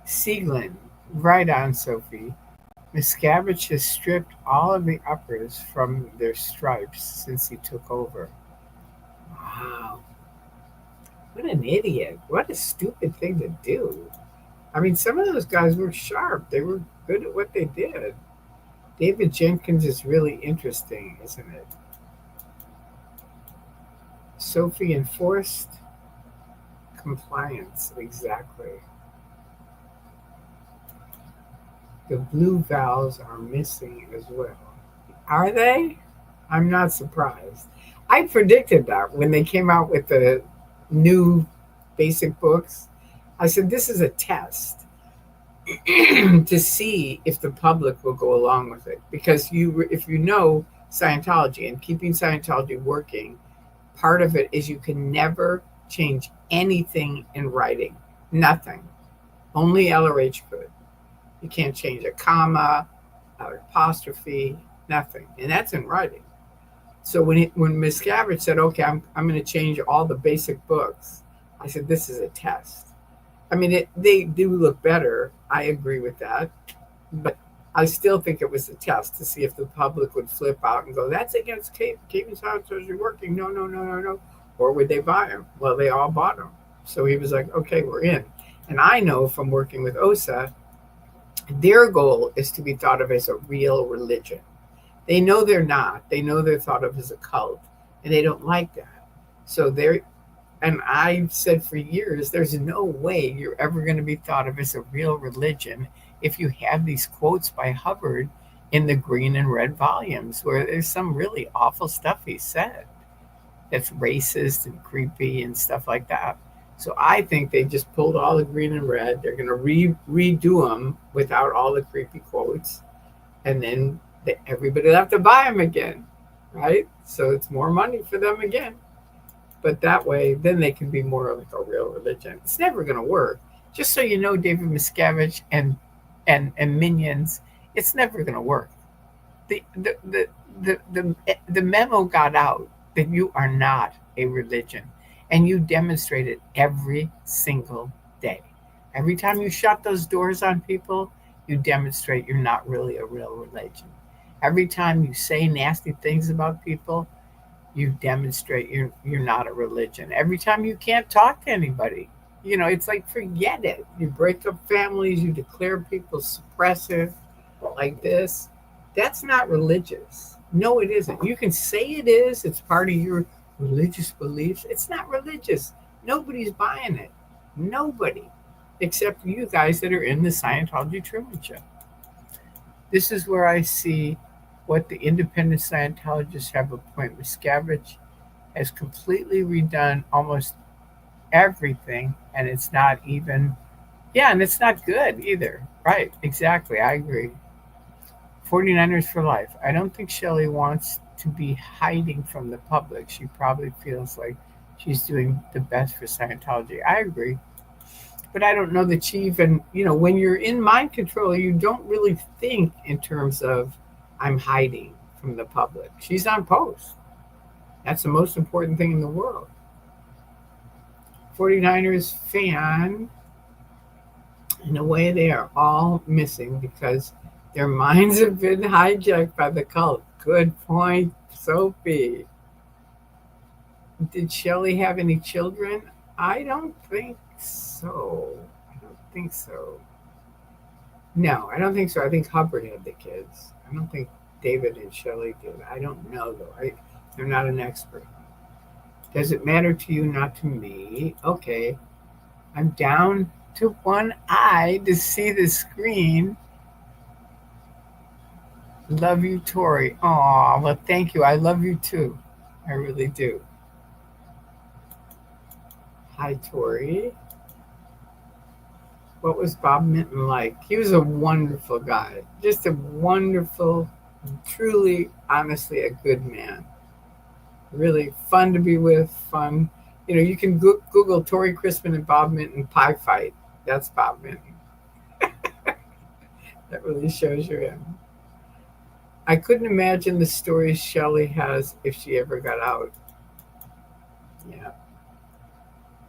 Sieglin, right on, Sophie. Miscavige has stripped all of the uppers from their stripes since he took over. Wow. What an idiot. What a stupid thing to do. I mean, some of those guys were sharp. They were good at what they did. David Jenkins is really interesting, isn't it? Sophie, enforced compliance, exactly. The blue vowels are missing as well. Are they? I'm not surprised. I predicted that when they came out with the new basic books. I said, this is a test to see if the public will go along with it. Because if you know Scientology and keeping Scientology working, part of it is you can never change anything in writing. Nothing. Only LRH could. You can't change a comma, an apostrophe, nothing. And that's in writing. So when Miscavige said, okay, I'm going to change all the basic books, I said, this is a test. I mean, they do look better. I agree with that. But I still think it was a test to see if the public would flip out and go, "That's against keeping Scientology working. No, no, no, no, no." Or would they buy him? Well, they all bought him. So he was like, "Okay, we're in." And I know from working with OSA, their goal is to be thought of as a real religion. They know they're not. They know they're thought of as a cult, and they don't like that. So they're, and I've said for years, there's no way you're ever going to be thought of as a real religion if you have these quotes by Hubbard in the green and red volumes where there's some really awful stuff he said that's racist and creepy and stuff like that. So I think they just pulled all the green and red. They're going to redo them without all the creepy quotes, and then everybody will have to buy them again, right? So it's more money for them again. But that way, then they can be more like a real religion. It's never going to work. Just so you know, David Miscavige and minions, it's never going to work. The, the, the, the memo got out that you are not a religion, and you demonstrate it every single day. Every time you shut those doors on people, you demonstrate you're not really a real religion. Every time you say nasty things about people, you demonstrate you're not a religion. Every time you can't talk to anybody, it's like forget it. You break up families, you declare people suppressive like this. That's not religious. No, it isn't. You can say it is. It's part of your religious beliefs. It's not religious. Nobody's buying it. Nobody, except you guys that are in the Scientology Truman Show. This is where I see what the independent Scientologists have a point. Miscavige has completely redone almost everything, and it's not even, yeah, and it's not good either. Right, exactly. I agree. 49ers for life. I don't think Shelley wants to be hiding from the public. She probably feels like she's doing the best for Scientology. I agree. But I don't know that she even, when you're in mind control, you don't really think in terms of, I'm hiding from the public. She's on post. That's the most important thing in the world. 49ers fan, in a way, they are all missing because their minds have been hijacked by the cult. Good point, Sophie. Did Shelley have any children? I don't think so. I don't think so. No, I don't think so. I think Hubbard had the kids. I don't think David and Shelley did. I don't know, though. They're not an expert. Does it matter to you? Not to me. Okay. I'm down to one eye to see the screen. Love you, Tori. Aw, well, thank you. I love you too. I really do. Hi, Tori. What was Bob Minton like? He was a wonderful guy. Just a wonderful, truly, honestly, a good man. Really fun to be with, fun. You can Google Tori Crispin and Bob Minton pie fight. That's Bob Minton. That really shows you him. I couldn't imagine the stories Shelley has if she ever got out. Yeah.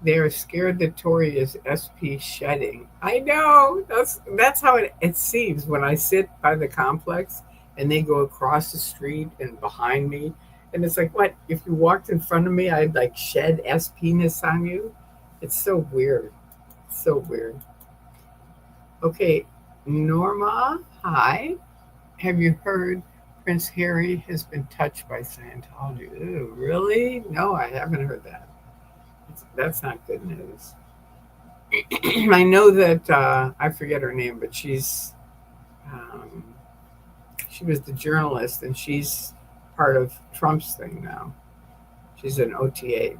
They are scared that Tori is SP shedding. I know. That's how it seems when I sit by the complex and they go across the street and behind me. And it's like, what? If you walked in front of me, I'd like shed SP-ness on you. It's so weird. So weird. Okay, Norma, hi. Have you heard Prince Harry has been touched by Scientology? Ooh, really? No, I haven't heard that. That's not good news. I know that I forget her name, but she was the journalist, and she's part of Trump's thing now. She's an OTA,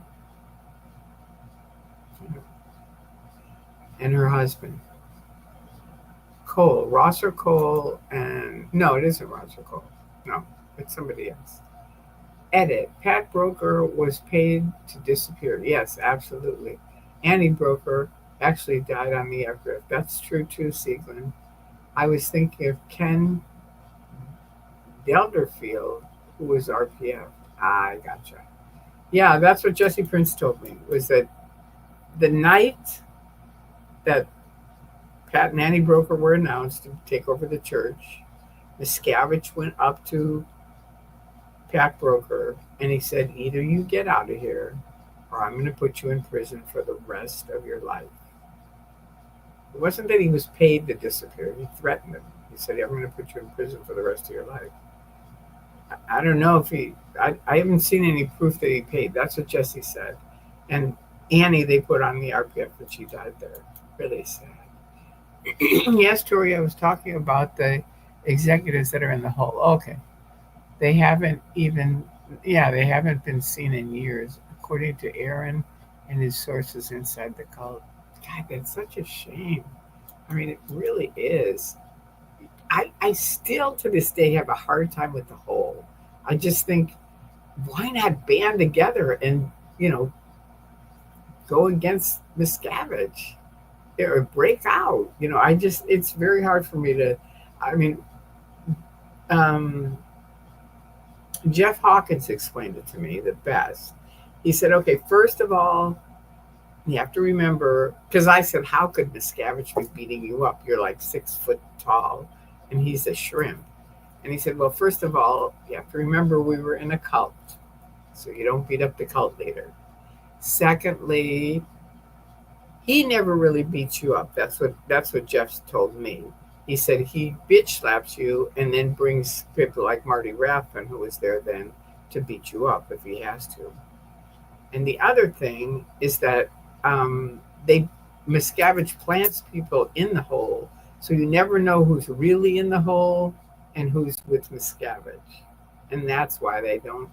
and her husband Cole, Ross or Cole, and no, it isn't Ross or Cole. No, it's somebody else. Edit. Pat Broker was paid to disappear. Yes, absolutely. Annie Broker actually died on the aircraft. That's true too, Sieglin. I was thinking of Ken Delderfield, who was RPF. I gotcha. Yeah, that's what Jesse Prince told me, was that the night that Pat and Annie Broker were announced to take over the church. Miscavige went up to Pat Broker and he said, either you get out of here or I'm going to put you in prison for the rest of your life. It wasn't that he was paid to disappear. He threatened him. He said, I'm going to put you in prison for the rest of your life. I don't know if I haven't seen any proof that he paid. That's what Jesse said. And Annie, they put on the RPF that she died there. Really sad. Yes, Tori, I was talking about the executives that are in the hole. Okay. They haven't they haven't been seen in years, according to Aaron and his sources inside the cult. God, that's such a shame. I mean, it really is. I still to this day have a hard time with the whole. I just think, why not band together and, go against Miscavige or break out? It's very hard for me to, I mean, Jeff Hawkins explained it to me the best. He said, okay, first of all, you have to remember, because I said, how could Miscavige be beating you up? You're like 6 foot tall, and he's a shrimp. And he said, well, first of all, you have to remember we were in a cult, so you don't beat up the cult leader. Secondly, he never really beats you up. That's what Jeff told me. He said he bitch slaps you and then brings people like Marty Raffin, who was there then, to beat you up if he has to. And the other thing is that Miscavige plants people in the hole, so you never know who's really in the hole and who's with Miscavige. And that's why they don't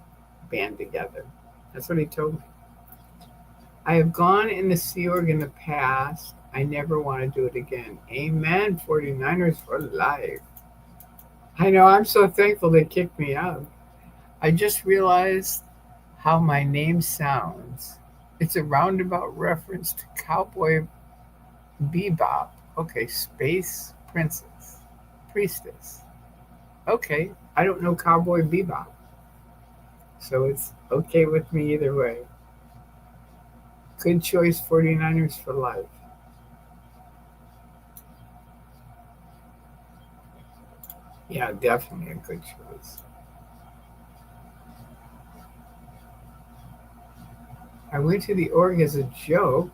band together. That's what he told me. I have gone in the Sea Org in the past. I never want to do it again. Amen, 49ers for life. I know, I'm so thankful they kicked me out. I just realized how my name sounds. It's a roundabout reference to Cowboy Bebop. Okay, Space Priestess. Okay, I don't know Cowboy Bebop. So it's okay with me either way. Good choice, 49ers for life. Yeah, definitely a good choice. I went to the org as a joke,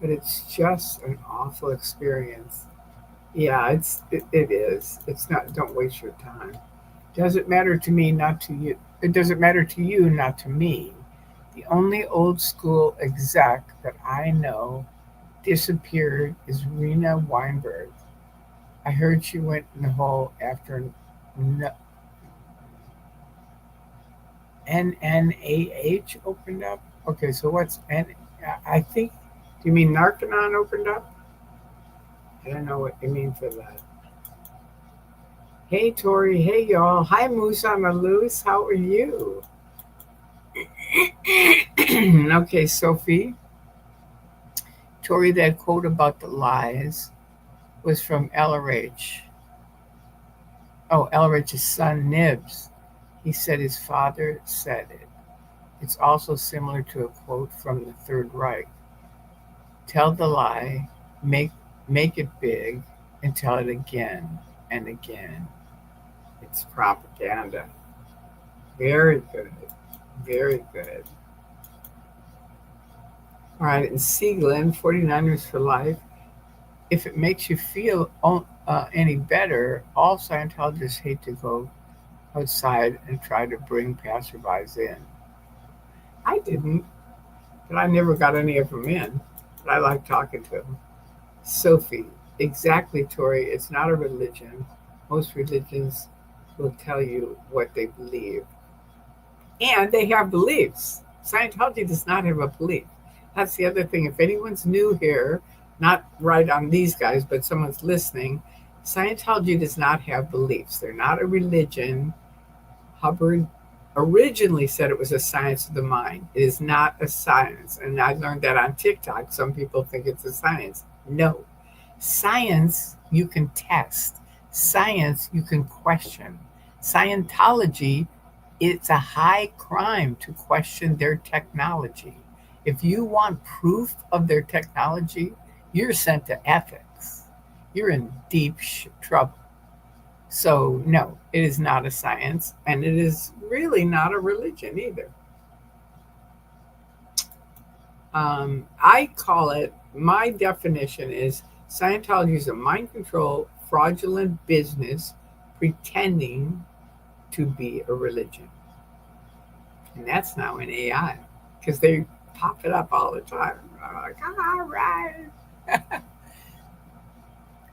but it's just an awful experience. Yeah, it is. It's not. Don't waste your time. Does it matter to me, not to you? It doesn't matter to you, not to me. The only old school exec that I know disappeared is Rena Weinberg. I heard she went in the hole after NNAH opened up. Okay, so what's N? I think. Do you mean Narcanon opened up? I don't know what you mean for that. Hey, Tori. Hey, y'all. Hi, Moose on the Loose. How are you? Okay, Sophie. Tori, that quote about the lies was from LRH. Oh, LRH's son, Nibs. He said his father said it. It's also similar to a quote from the Third Reich. Tell the lie, make it big, and tell it again and again. It's propaganda. Very good. Very good. All right, and Sieglin, 49ers for life. If it makes you feel any better, all Scientologists hate to go outside and try to bring passerbys in. I didn't, but I never got any of them in. But I like talking to them. Sophie, exactly, Tori. It's not a religion. Most religions will tell you what they believe. And they have beliefs. Scientology does not have a belief. That's the other thing. If anyone's new here, not right on these guys, but someone's listening, Scientology does not have beliefs. They're not a religion. Hubbard originally said it was a science of the mind. It is not a science. And I learned that on TikTok. Some people think it's a science. No. Science, you can test. Science, you can question. Scientology, it's a high crime to question their technology. If you want proof of their technology, you're sent to ethics. you're in deep trouble. So, no, it is not a science, and it is really not a religion either. I call it, my definition is Scientology is a mind control, fraudulent business pretending to be a religion. And that's now in AI because they pop it up all the time. I'm like, all right.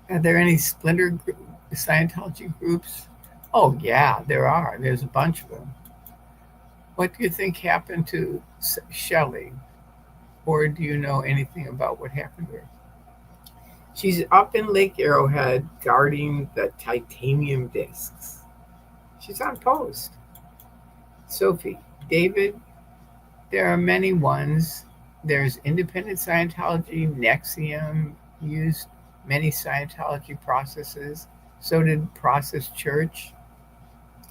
Are there any Scientology groups? Oh, yeah, there are. There's a bunch of them. What do you think happened to Shelley? Or do you know anything about what happened to her? She's up in Lake Arrowhead guarding the titanium discs. She's on post. Sophie, David, there are many ones. There's independent Scientology, Nexium used many Scientology processes. So did Process Church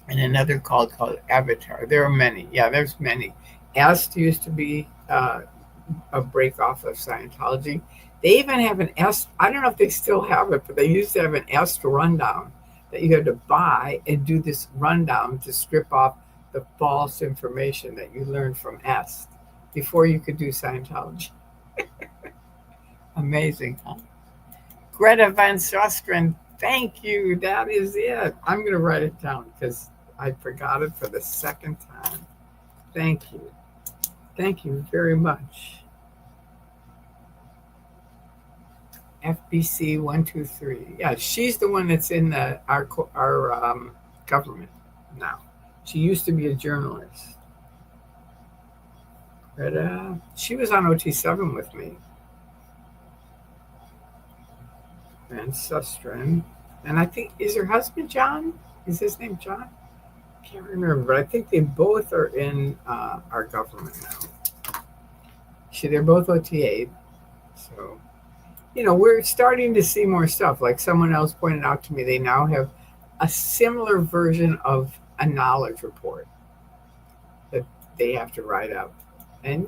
and another called Avatar. There are many. Yeah, there's many. Est used to be a break off of Scientology. They even have an Est, I don't know if they still have it, but they used to have an Est rundown that you had to buy and do this rundown to strip off the false information that you learned from Est before you could do Scientology. Amazing, huh? Greta Van Susteren, thank you. That is it. I'm going to write it down because I forgot it for the second time. Thank you. Thank you very much. FBC 123. Yeah, she's the one that's in our government now. She used to be a journalist. But she was on OT7 with me. Van Susteren. And I think, is her husband John? Is his name John? Can't remember, but I think they both are in our government now. They're both OT8. So, we're starting to see more stuff. Like someone else pointed out to me, they now have a similar version of a knowledge report that they have to write up. And,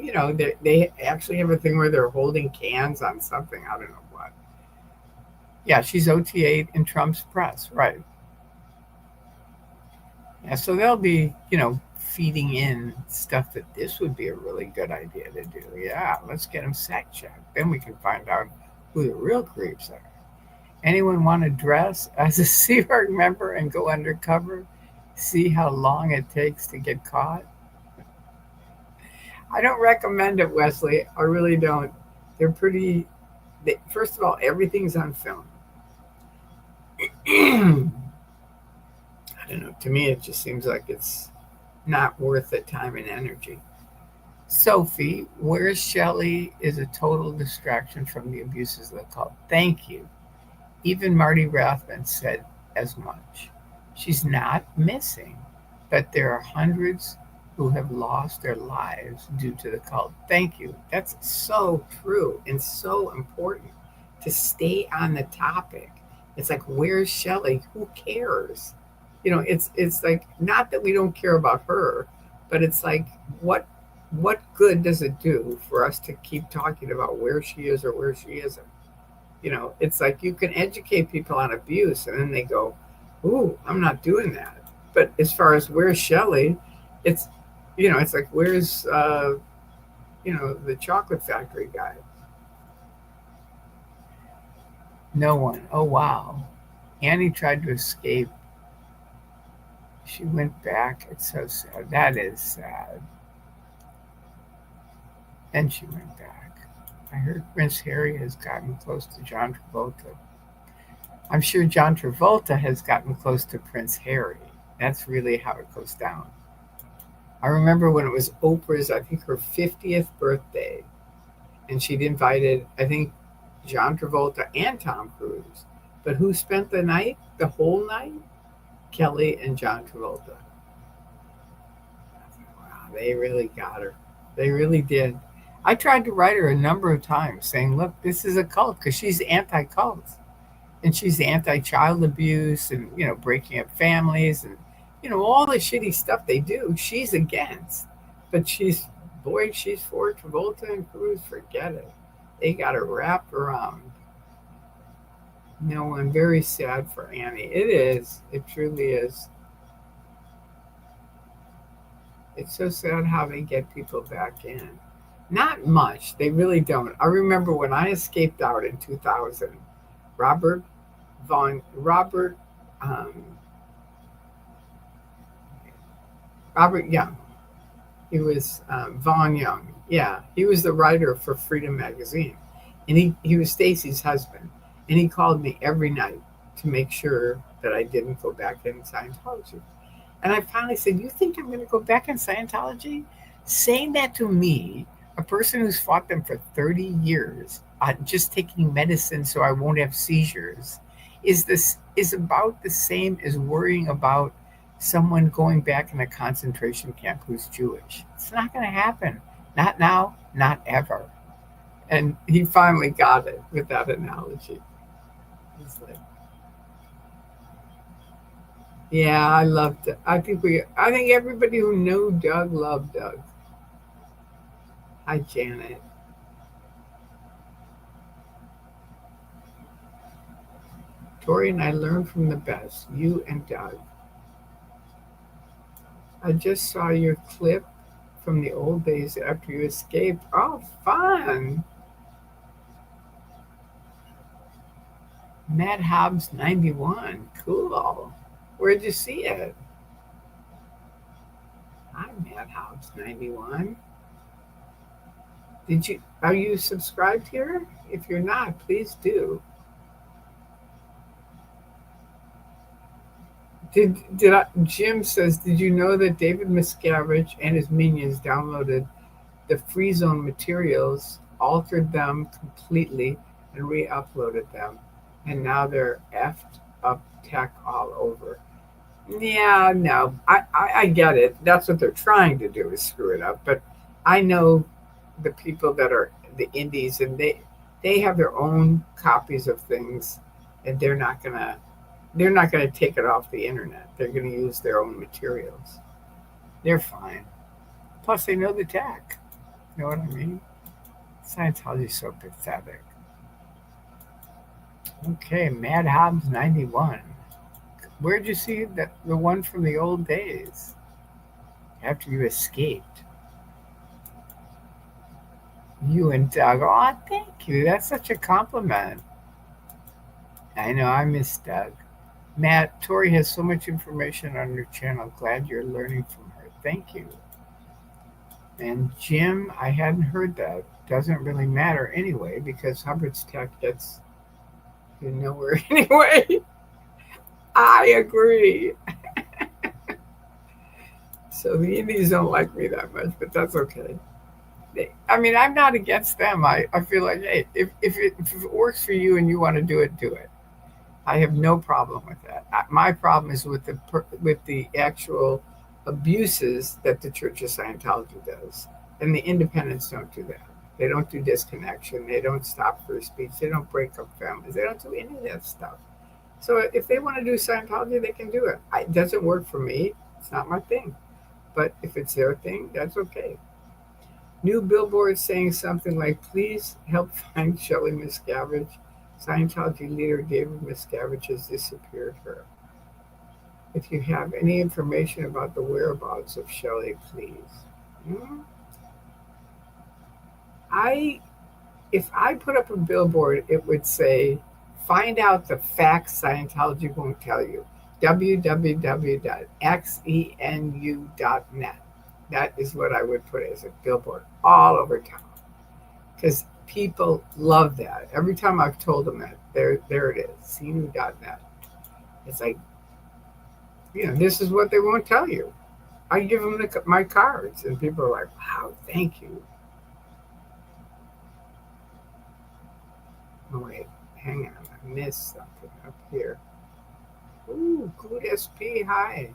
they actually have a thing where they're holding cans on something. I don't know what. Yeah, she's OT8 in Trump's press, right. Yeah, so they'll be, feeding in stuff that this would be a really good idea to do. Yeah, let's get them fact checked. Then we can find out who the real creeps are. Anyone want to dress as a Sea Org member and go undercover? See how long it takes to get caught? I don't recommend it, Wesley. I really don't. They're first of all, everything's on film. I don't know. To me, it just seems like it's not worth the time and energy. Sophie, where's Shelley is a total distraction from the abuses of the cult. Thank you. Even Marty Rathman said as much. She's not missing, but there are hundreds who have lost their lives due to the cult. Thank you. That's so true and so important to stay on the topic. It's like, where's Shelley? Who cares? It's like, not that we don't care about her, but it's like, what good does it do for us to keep talking about where she is or where she isn't? It's like you can educate people on abuse and then they go, ooh, I'm not doing that. But as far as where's Shelley, it's like, where's the chocolate factory guy? No one. Oh, wow. Annie tried to escape. She went back. It's so sad. That is sad. Then she went back. I heard Prince Harry has gotten close to John Travolta. I'm sure John Travolta has gotten close to Prince Harry. That's really how it goes down. I remember when it was Oprah's, I think her 50th birthday, and she'd invited, I think, John Travolta and Tom Cruise. But who spent the night, the whole night? Kelly and John Travolta. Wow, they really got her. They really did. I tried to write her a number of times saying, look, this is a cult, because she's anti-cult. And she's anti-child abuse and, breaking up families and, all the shitty stuff they do, she's against. But she's for Travolta and Cruise, forget it. They got her wrapped around. No, I'm very sad for Annie. It is. It truly is. It's so sad how they get people back in. Not much. They really don't. I remember when I escaped out in 2000, Robert Robert um, Robert Young. He was Vaughn Young. Yeah, he was the writer for Freedom magazine, and he was Stacy's husband, and he called me every night to make sure that I didn't go back in Scientology. And I finally said, "You think I'm going to go back in Scientology?" Saying that to me, a person who's fought them for 30 years, just taking medicine so I won't have seizures, is about the same as worrying about someone going back in a concentration camp who's Jewish. It's not going to happen. Not now, not ever. And he finally got it with that analogy. He's like, yeah, I loved it. I think everybody who knew Doug loved Doug. Hi, Janet. Tori and I learned from the best, you and Doug. I just saw your clip from the old days after you escaped. Oh, fun. Matt Hobbs 91. Cool. Where'd you see it? I'm Matt Hobbs 91. Are you subscribed here? If you're not, please do. Jim says, did you know that David Miscavige and his minions downloaded the Free Zone materials, altered them completely, and re-uploaded them, and now they're effed up tech all over? Yeah, no, I get it. That's what they're trying to do is screw it up. But I know the people that are the indies, and they have their own copies of things, and they're not gonna take it off the internet. They're gonna use their own materials. They're fine. Plus, they know the tech. You know what I mean? Scientology is so pathetic. Okay, Mad Hobbs 91. Where'd you see the one from the old days after you escaped? You and Doug. Oh, thank you. That's such a compliment. I know, I miss Doug. Matt, Tori has so much information on her channel. Glad you're learning from her. Thank you. And Jim, I hadn't heard that. Doesn't really matter anyway because Hubbard's tech gets you nowhere anyway. I agree. So the Indies don't like me that much, but that's okay. I mean, I'm not against them. I feel like, hey, if it works for you and you want to do it, do it. I have no problem with that. My problem is with the actual abuses that the Church of Scientology does, and the independents don't do that. They don't do disconnection. They don't stop free speech. They don't break up families. They don't do any of that stuff. So if they want to do Scientology, they can do it. It doesn't work for me. It's not my thing. But if it's their thing, that's okay. New billboard saying something like, please help find Shelley Miscavige. Scientology leader David Miscavige has disappeared her. If you have any information about the whereabouts of Shelley, please. Hmm? I If I put up a billboard, it would say, find out the facts Scientology won't tell you. www.xenu.net. That is what I would put as a billboard all over town because people love that. Every time I've told them that, there it is, xenu.net. It's like, this is what they won't tell you. I give them my cards, and people are like, wow, thank you. Oh, wait, hang on. I missed something up here. Ooh, good SP. Hi.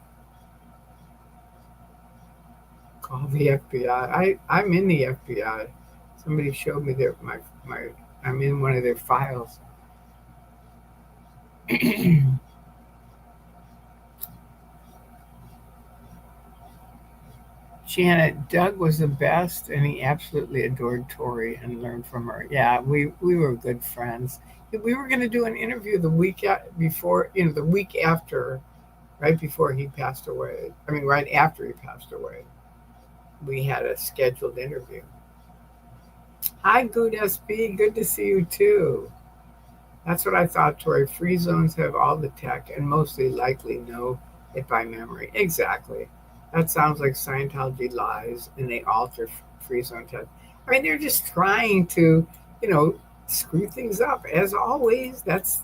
Call the FBI. I'm in the FBI. Somebody showed me my I'm in one of their files. Janet, Doug was the best, and he absolutely adored Tori and learned from her. Yeah, we were good friends. We were going to do an interview the week before, the week after, right before he passed away. I mean, right after he passed away, we had a scheduled interview. Hi, Good SB. Good to see you too. That's what I thought, Tori. Free zones have all the tech and mostly likely know it by memory. Exactly. That sounds like Scientology lies and they alter free zone tech. I mean, they're just trying to, you know, screw things up. As always, that's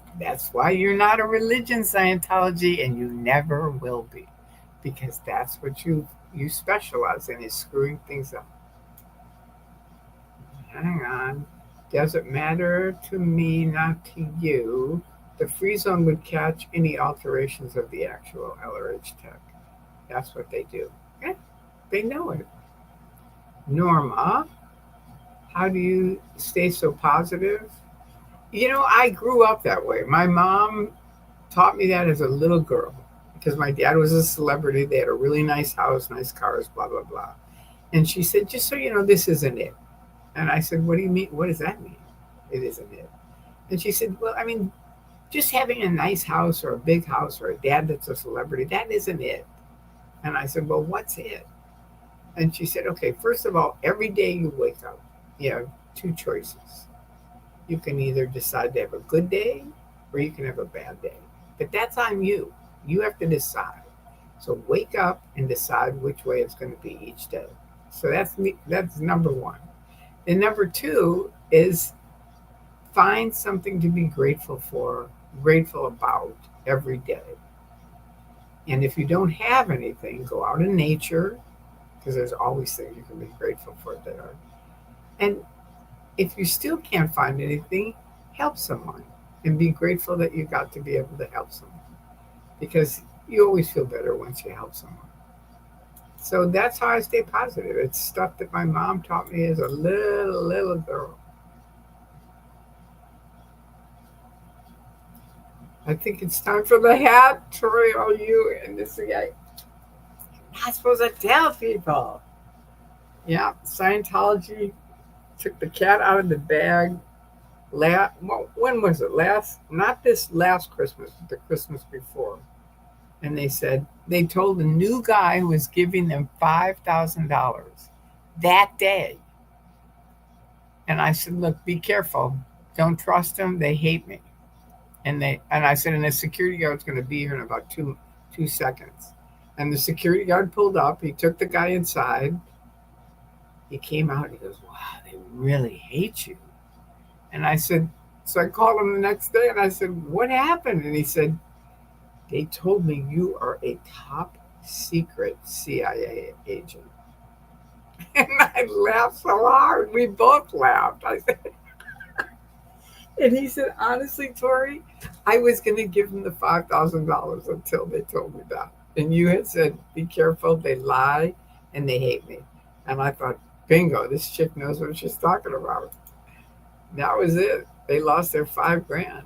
why you're not a religion, Scientology, and you never will be. Because that's what you specialize in, is screwing things up. Hang on. Does it matter to me, not to you? The free zone would catch any alterations of the actual LRH tech. That's what they do. Yeah, they know it. Norma, how do you stay so positive? I grew up that way. My mom taught me that as a little girl because my dad was a celebrity. They had a really nice house, nice cars, blah, blah, blah. And she said, just so you know, this isn't it. And I said, what do you mean? What does that mean? It isn't it. And she said, well, I mean, just having a nice house or a big house or a dad that's a celebrity, that isn't it. And I said, well, what's it? And she said, okay, first of all, every day you wake up, you have two choices. You can either decide to have a good day or you can have a bad day. But that's on you. You have to decide. So wake up and decide which way it's going to be each day. So that's number one. And number two is find something to be grateful for, grateful about every day. And if you don't have anything, go out in nature, because there's always things you can be grateful for there. And if you still can't find anything, help someone and be grateful that you got to be able to help someone, because you always feel better once you help someone. So that's how I stay positive. It's stuff that my mom taught me as a little girl. I think it's time for the hat, Troy. Are you and this guy? You're not supposed to tell people. Yeah, Scientology took the cat out of the bag. When was it? Not this last Christmas, but the Christmas before. And they told the new guy who was giving them $5,000 that day. And I said, look, be careful. Don't trust them. They hate me. And I said, and the security guard's going to be here in about two seconds. And the security guard pulled up. He took the guy inside. He came out and he goes, wow, they really hate you. And I said, so I called him the next day and I said, what happened? And he said, they told me you are a top secret CIA agent. And I laughed so hard. We both laughed. I said, and he said, honestly, Tori, I was going to give him the $5,000 until they told me that. And you had said, be careful, they lie and they hate me. And I thought, bingo, this chick knows what she's talking about. That was it. They lost their $5,000.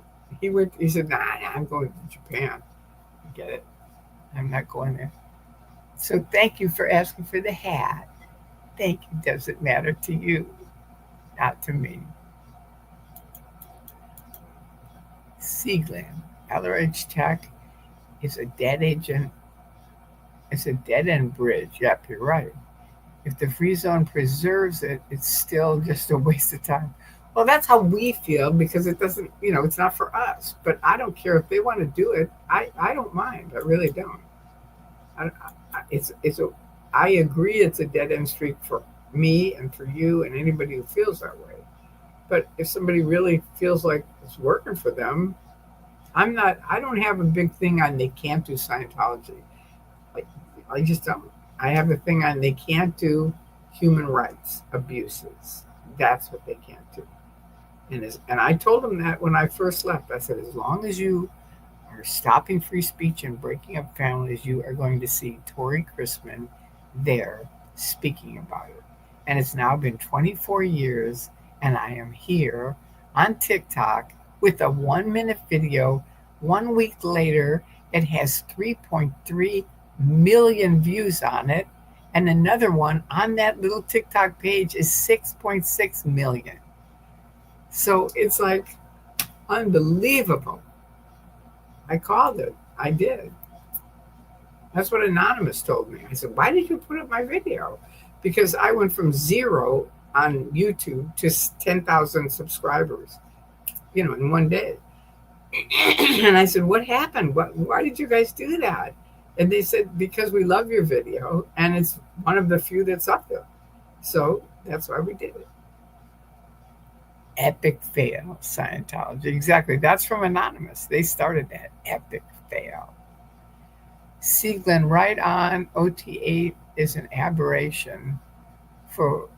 He said, nah, I'm going to Japan. Get it? I'm not going there. So thank you for asking for the hat. Thank you. Does it matter to you? Not to me. Seagland, LRH Tech is a dead agent. It's a dead end bridge. Yep, you're right. If the free zone preserves it, it's still just a waste of time. Well, that's how we feel because it doesn't, it's not for us. But I don't care if they want to do it. I don't mind. I really don't. I agree it's a dead end street for me and for you and anybody who feels that way. But if somebody really feels like it's working for them, I don't have a big thing on they can't do Scientology. I just don't. I have a thing on they can't do human rights abuses. That's what they can't do. And I told them that when I first left. I said, as long as you are stopping free speech and breaking up families, you are going to see Tori Chrisman there speaking about it. And it's now been 24 years, and I am here on TikTok with a 1-minute video. 1 week later, it has 3.3 million views on it, And another one on that little TikTok page is 6.6 million. So it's like unbelievable. I called it. I did. That's what Anonymous told me. I said, why did you put up my video? Because I went from zero on YouTube to 10,000 subscribers, in one day. And I said, what happened? Why did you guys do that? And they said, because we love your video and it's one of the few that's up there. So that's why we did it. Epic fail, Scientology. Exactly. That's from Anonymous. They started that. Epic fail. Sieglin, right on. OT8 is an aberration for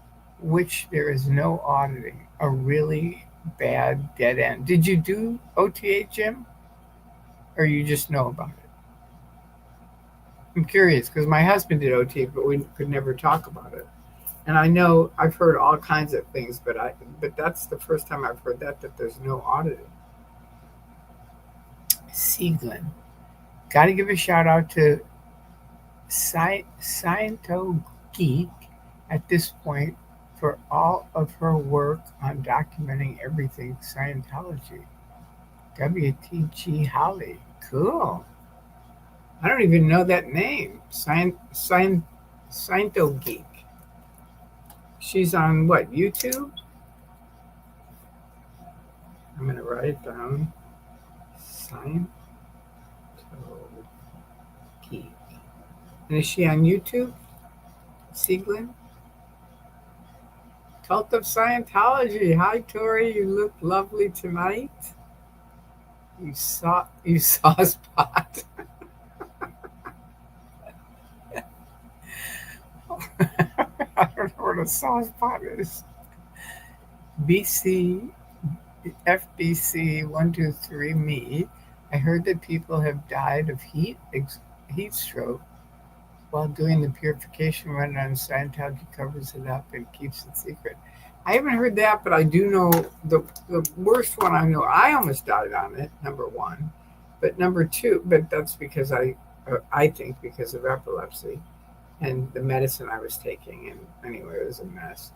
which there is no auditing. A really bad dead end. Did you do OT8, Jim? Or you just know about it? I'm curious because my husband did OT8, but we could never talk about it. And I know I've heard all kinds of things, but that's the first time I've heard that there's no auditing. Sieglin. Got to give a shout out to Scientology Geek at this point for all of her work on documenting everything Scientology. WTG Holly. Cool. I don't even know that name. Scientology Geek. She's on what, YouTube? I'm going to write it down. Scientology Geek. And is she on YouTube? Sieglin? Cult of Scientology. Hi, Tori. You look lovely tonight. You saw Spot. I don't know what a soft spot is. BC, FBC 123 me. I heard that people have died of heat stroke while doing the purification run on Scientology covers it up and keeps it secret. I haven't heard that, but I do know the worst one I know. I almost died on it, number one. But number two, but that's because I think because of epilepsy and the medicine I was taking. And anyway, it was a mess.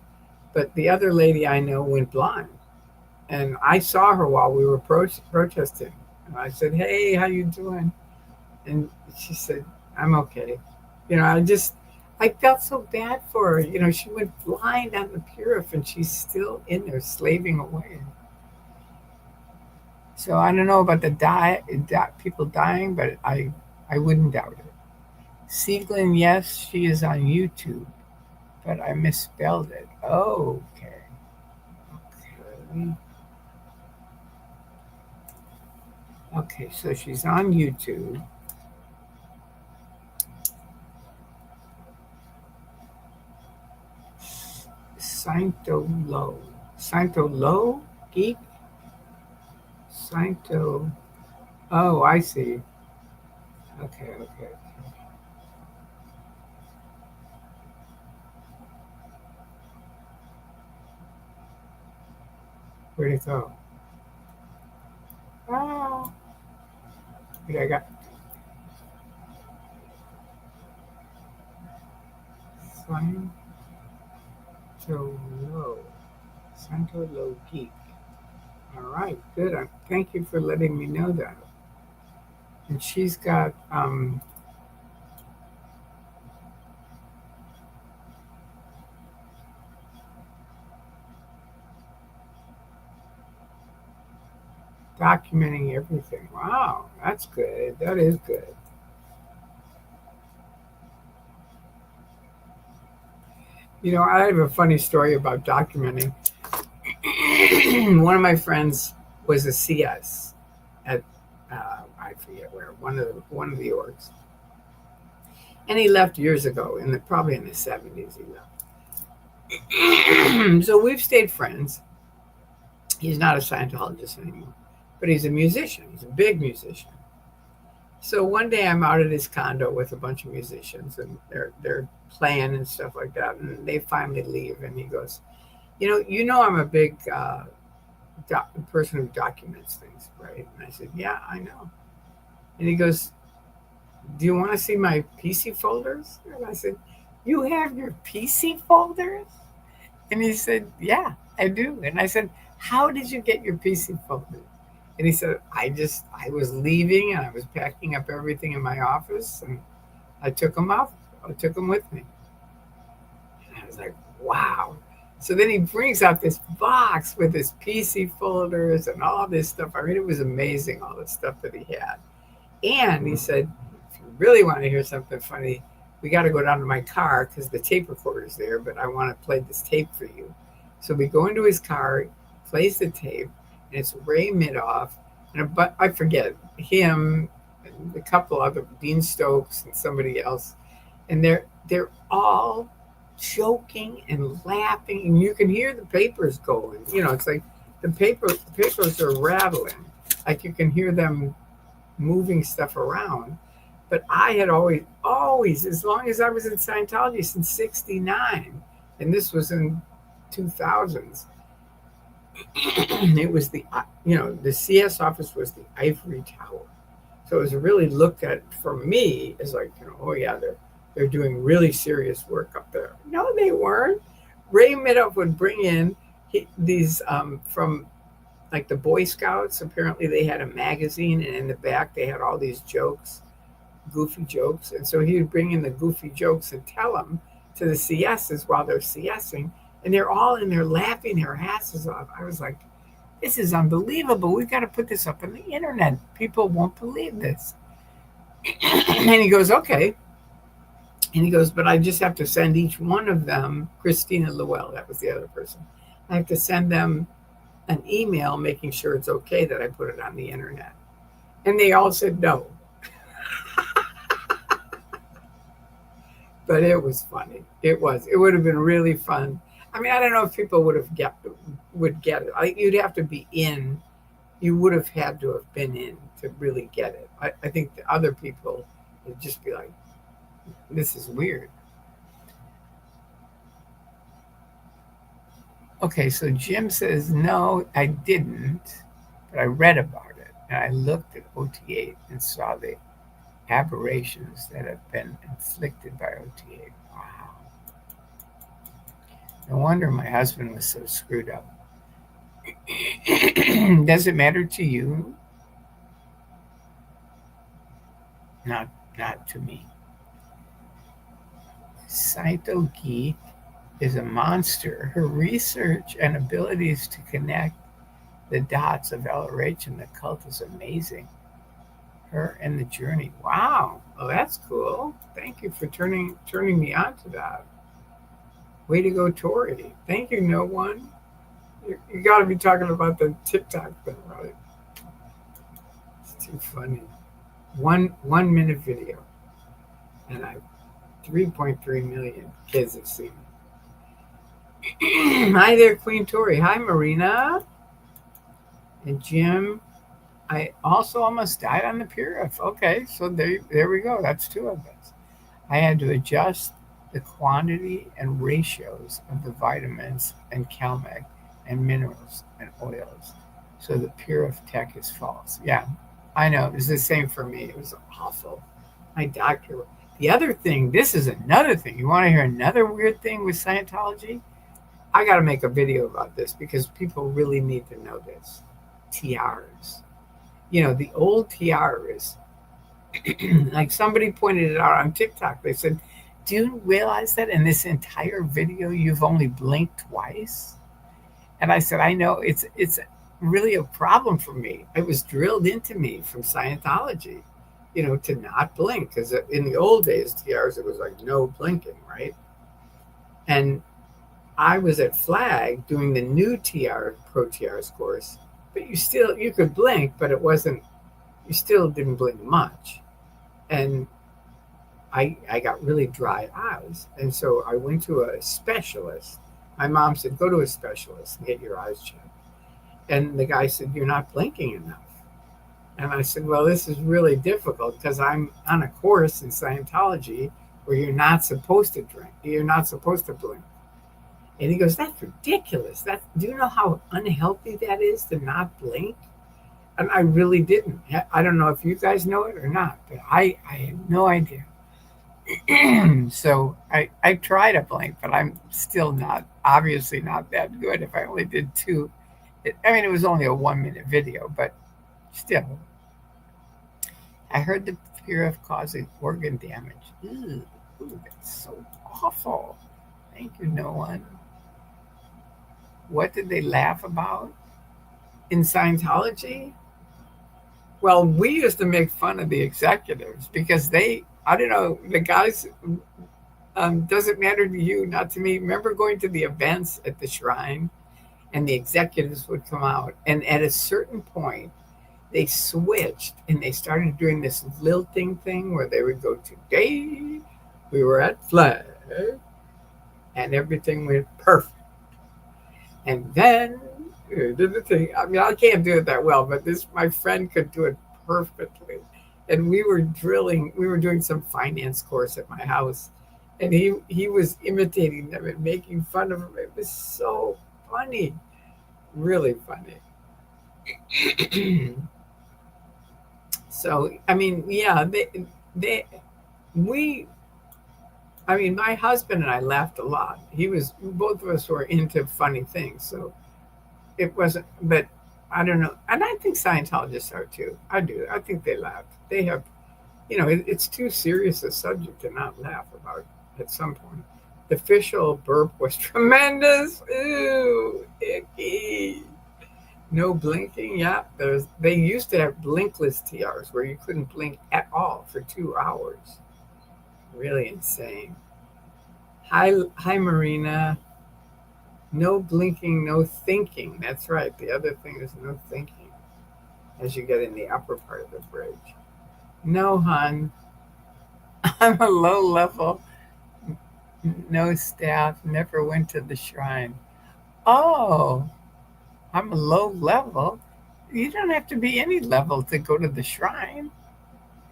But the other lady I know went blind. And I saw her while we were protesting. And I said, hey, how you doing? And she said, I'm okay. I felt so bad for her. She went blind on the Purif and she's still in there slaving away. So I don't know about the people dying, but I wouldn't doubt it. Sieglin, yes, she is on YouTube, but I misspelled it. Oh, okay. Okay, so she's on YouTube. Scientology Geek? Oh, I see. Okay. Where'd it go? Oh, what I got? Scientology Geek. All right, good. Thank you for letting me know that. And she's got documenting everything. Wow, that's good. That is good. I have a funny story about documenting. One of my friends was a CS at I forget where, one of the orgs, and he left years ago, probably in the 70s. He left. So we've stayed friends. He's not a Scientologist anymore, but he's a musician. He's a big musician. So one day I'm out at his condo with a bunch of musicians, and they're playing and stuff like that, and they finally leave, and he goes, I'm a big person who documents things, right? And I said, yeah, I know. And he goes, do you want to see my PC folders? And I said, You have your PC folders? And he said, yeah, I do. And I said, how did you get your PC folders? And he said, I was leaving and I was packing up everything in my office and I took them out. I took them with me. And I was like, wow. So then he brings out this box with his PC folders and all this stuff. I mean, it was amazing, all the stuff that he had. And he said, if you really want to hear something funny, we got to go down to my car because the tape recorder's there, but I want to play this tape for you. So we go into his car, plays the tape, and it's Ray Midoff, and I forget, him, and a couple other, Dean Stokes and somebody else. And they're all joking and laughing, and you can hear the papers going. It's like the papers are rattling. Like you can hear them moving stuff around. But I had always, as long as I was in Scientology since '69, and this was in 2000s, it was the CS office was the ivory tower. So it was really looked at for me as like, oh yeah, they're doing really serious work up there. No, they weren't. Ray Midoff would bring in these from like the Boy Scouts. Apparently they had a magazine, and in the back they had all these jokes, goofy jokes. And so he would bring in the goofy jokes and tell them to the CSs while they're CSing. And they're all in there laughing their asses off. I was like, this is unbelievable. We've got to put this up on the internet. People won't believe this. And he goes, okay. And he goes, but I just have to send each one of them, Christina Llewell, that was the other person. I have to send them an email making sure it's okay that I put it on the internet. And they all said no. But it was funny. It would have been really fun. I mean, I don't know if people would get it. You'd have to be in. You would have had to have been in to really get it. I think the other people would just be like, this is weird. Okay, so Jim says, no, I didn't, but I read about it. And I looked at OT8 and saw the aberrations that have been inflicted by OT8. Wow. No wonder my husband was so screwed up. Does it matter to you? Not to me. Saito Geek is a monster. Her research and abilities to connect the dots of LRH and the cult is amazing. Her and the journey. Wow. Oh, that's cool. Thank you for turning me on to that. Way to go, Tori. Thank you, no one. You got to be talking about the TikTok thing, right? It's too funny. 1 minute video, and 3.3 million kids have seen it. Hi there, Queen Tori. Hi, Marina. And Jim, I also almost died on the Purif. Okay, so there we go. That's 2 of us. I had to adjust the quantity and ratios of the vitamins and CalMag and minerals and oils. So the Purif tech is false. Yeah, I know. It was the same for me. It was awful. My doctor. The other thing, this is another thing. You want to hear another weird thing with Scientology? I got to make a video about this because people really need to know this. Tiaras. The old tiaras, like somebody pointed it out on TikTok. They said, do you realize that in this entire video, you've only blinked twice? And I said, I know, it's really a problem for me. It was drilled into me from Scientology, to not blink. Because in the old days, tiaras, it was like no blinking, right? And I was at Flag doing the new tiara, Pro Tiaras course, but you could blink, but it wasn't, you still didn't blink much. And I got really dry eyes. And so I went to a specialist. My mom said, go to a specialist and get your eyes checked. And the guy said, you're not blinking enough. And I said, well, this is really difficult because I'm on a course in Scientology where you're not supposed to drink. You're not supposed to blink. And he goes, that's ridiculous. Do you know how unhealthy that is to not blink? And I really didn't. I don't know if you guys know it or not, but I had no idea. So I try to blink, but I'm still not, obviously not that good. If I only did two, I mean, it was only a 1 minute video, but still, I heard the fear of causing organ damage. Ooh, that's so awful. Thank you, no one. What did they laugh about in Scientology? Well, we used to make fun of the executives because they, I don't know, the guys, doesn't matter to you, not to me. Remember going to the events at the shrine and the executives would come out. And at a certain point, they switched and they started doing this lilting thing where they would go, today we were at Flag and everything went perfect. And then did the thing. I mean, I can't do it that well, but this my friend could do it perfectly. And we were drilling. We were doing some finance course at my house, and he was imitating them and making fun of them. It was so funny, really funny. So I mean, yeah, they we. I mean, my husband and I laughed a lot. He was both of us were into funny things, so it wasn't, but I don't know. And I think Scientologists are too. I do. I think they laugh. They have, it's too serious a subject to not laugh about at some point. The official burp was tremendous. Ooh, icky. No blinking. Yeah, they used to have blinkless TRs where you couldn't blink at all for 2 hours. Really insane. Hi, Marina. No blinking, no thinking. That's right. The other thing is no thinking as you get in the upper part of the bridge. No, hon. I'm a low level, no staff, never went to the shrine. Oh, I'm a low level. You don't have to be any level to go to the shrine.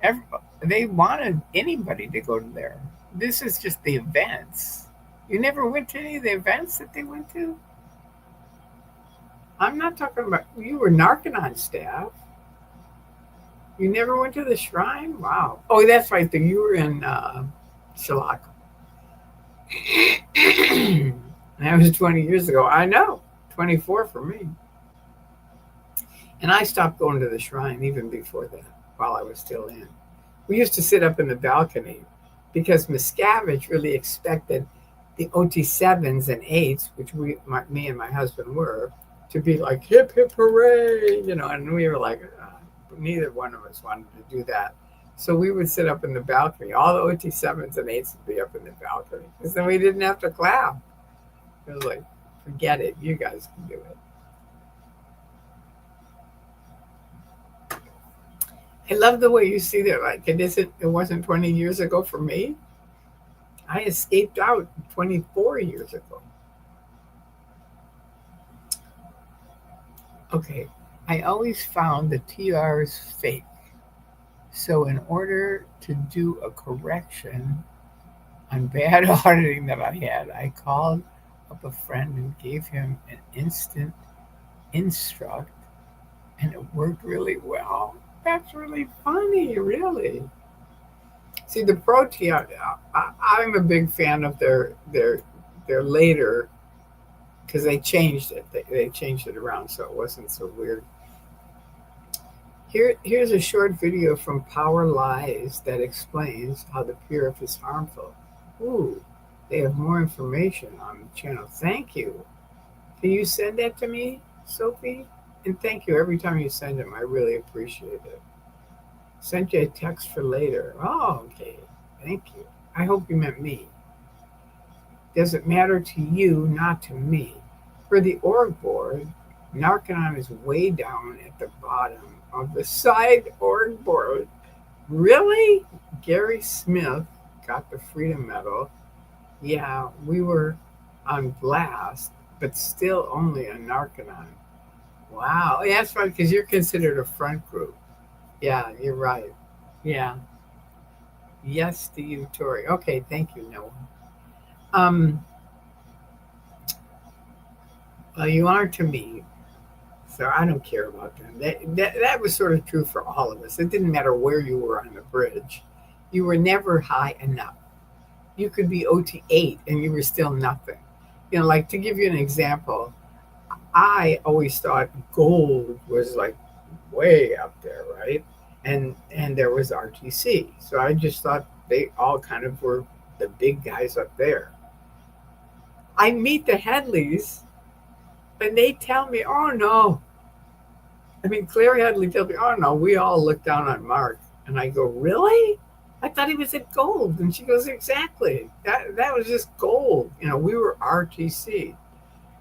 Every, they wanted anybody to go to there. This is just the events. You never went to any of the events that they went to? I'm not talking about you were Narcanon staff. You never went to the shrine? Wow. Oh, that's right. You were in Shalaka. That was 20 years ago. I know. 24 for me. And I stopped going to the shrine even before that, while I was still in. We used to sit up in the balcony because Miscavige really expected the OT7s and 8s, which me and my husband were, to be like hip hip hooray, and we were like, neither one of us wanted to do that. So we would sit up in the balcony. All the OT7s and 8s would be up in the balcony because then we didn't have to clap. It was like, forget it, you guys can do it. I love the way you see that. Like it wasn't 20 years ago for me. I escaped out 24 years ago. Okay, I always found the TRs fake. So in order to do a correction on bad auditing that I had, I called up a friend and gave him an instant instruct, and it worked really well. That's really funny, really. See, the Pro TR, I'm a big fan of their later, because they changed it. They changed it around so it wasn't so weird. Here's a short video from Power Lies that explains how the PRF is harmful. Ooh, they have more information on the channel. Thank you. Can you send that to me, Sophie? And thank you every time you send them. I really appreciate it. Sent you a text for later. Oh, okay. Thank you. I hope you meant me. Does it matter to you, not to me? For the org board, Narcanon is way down at the bottom of the side org board. Really? Gary Smith got the Freedom Medal. Yeah, we were on blast, but still only a Narcanon. Wow. Yeah, that's right, because you're considered a front group. Yeah, you're right. Yeah. Yes to you, Tori. Okay, thank you, Noah. Um, well, you are to me, so I don't care about them. That was sort of true for all of us. It didn't matter where you were on the bridge. You were never high enough. you could be OT8 and you were still nothing. Like to give you an example, I always thought gold was like way up there, right? And there was RTC. So I just thought they all kind of were the big guys up there. I meet the Headleys and they tell me, oh no. I mean, Claire Headley tells me, oh no, we all look down on Mark. And I go, really? I thought he was at gold. And she goes, exactly. That was just gold. We were RTC.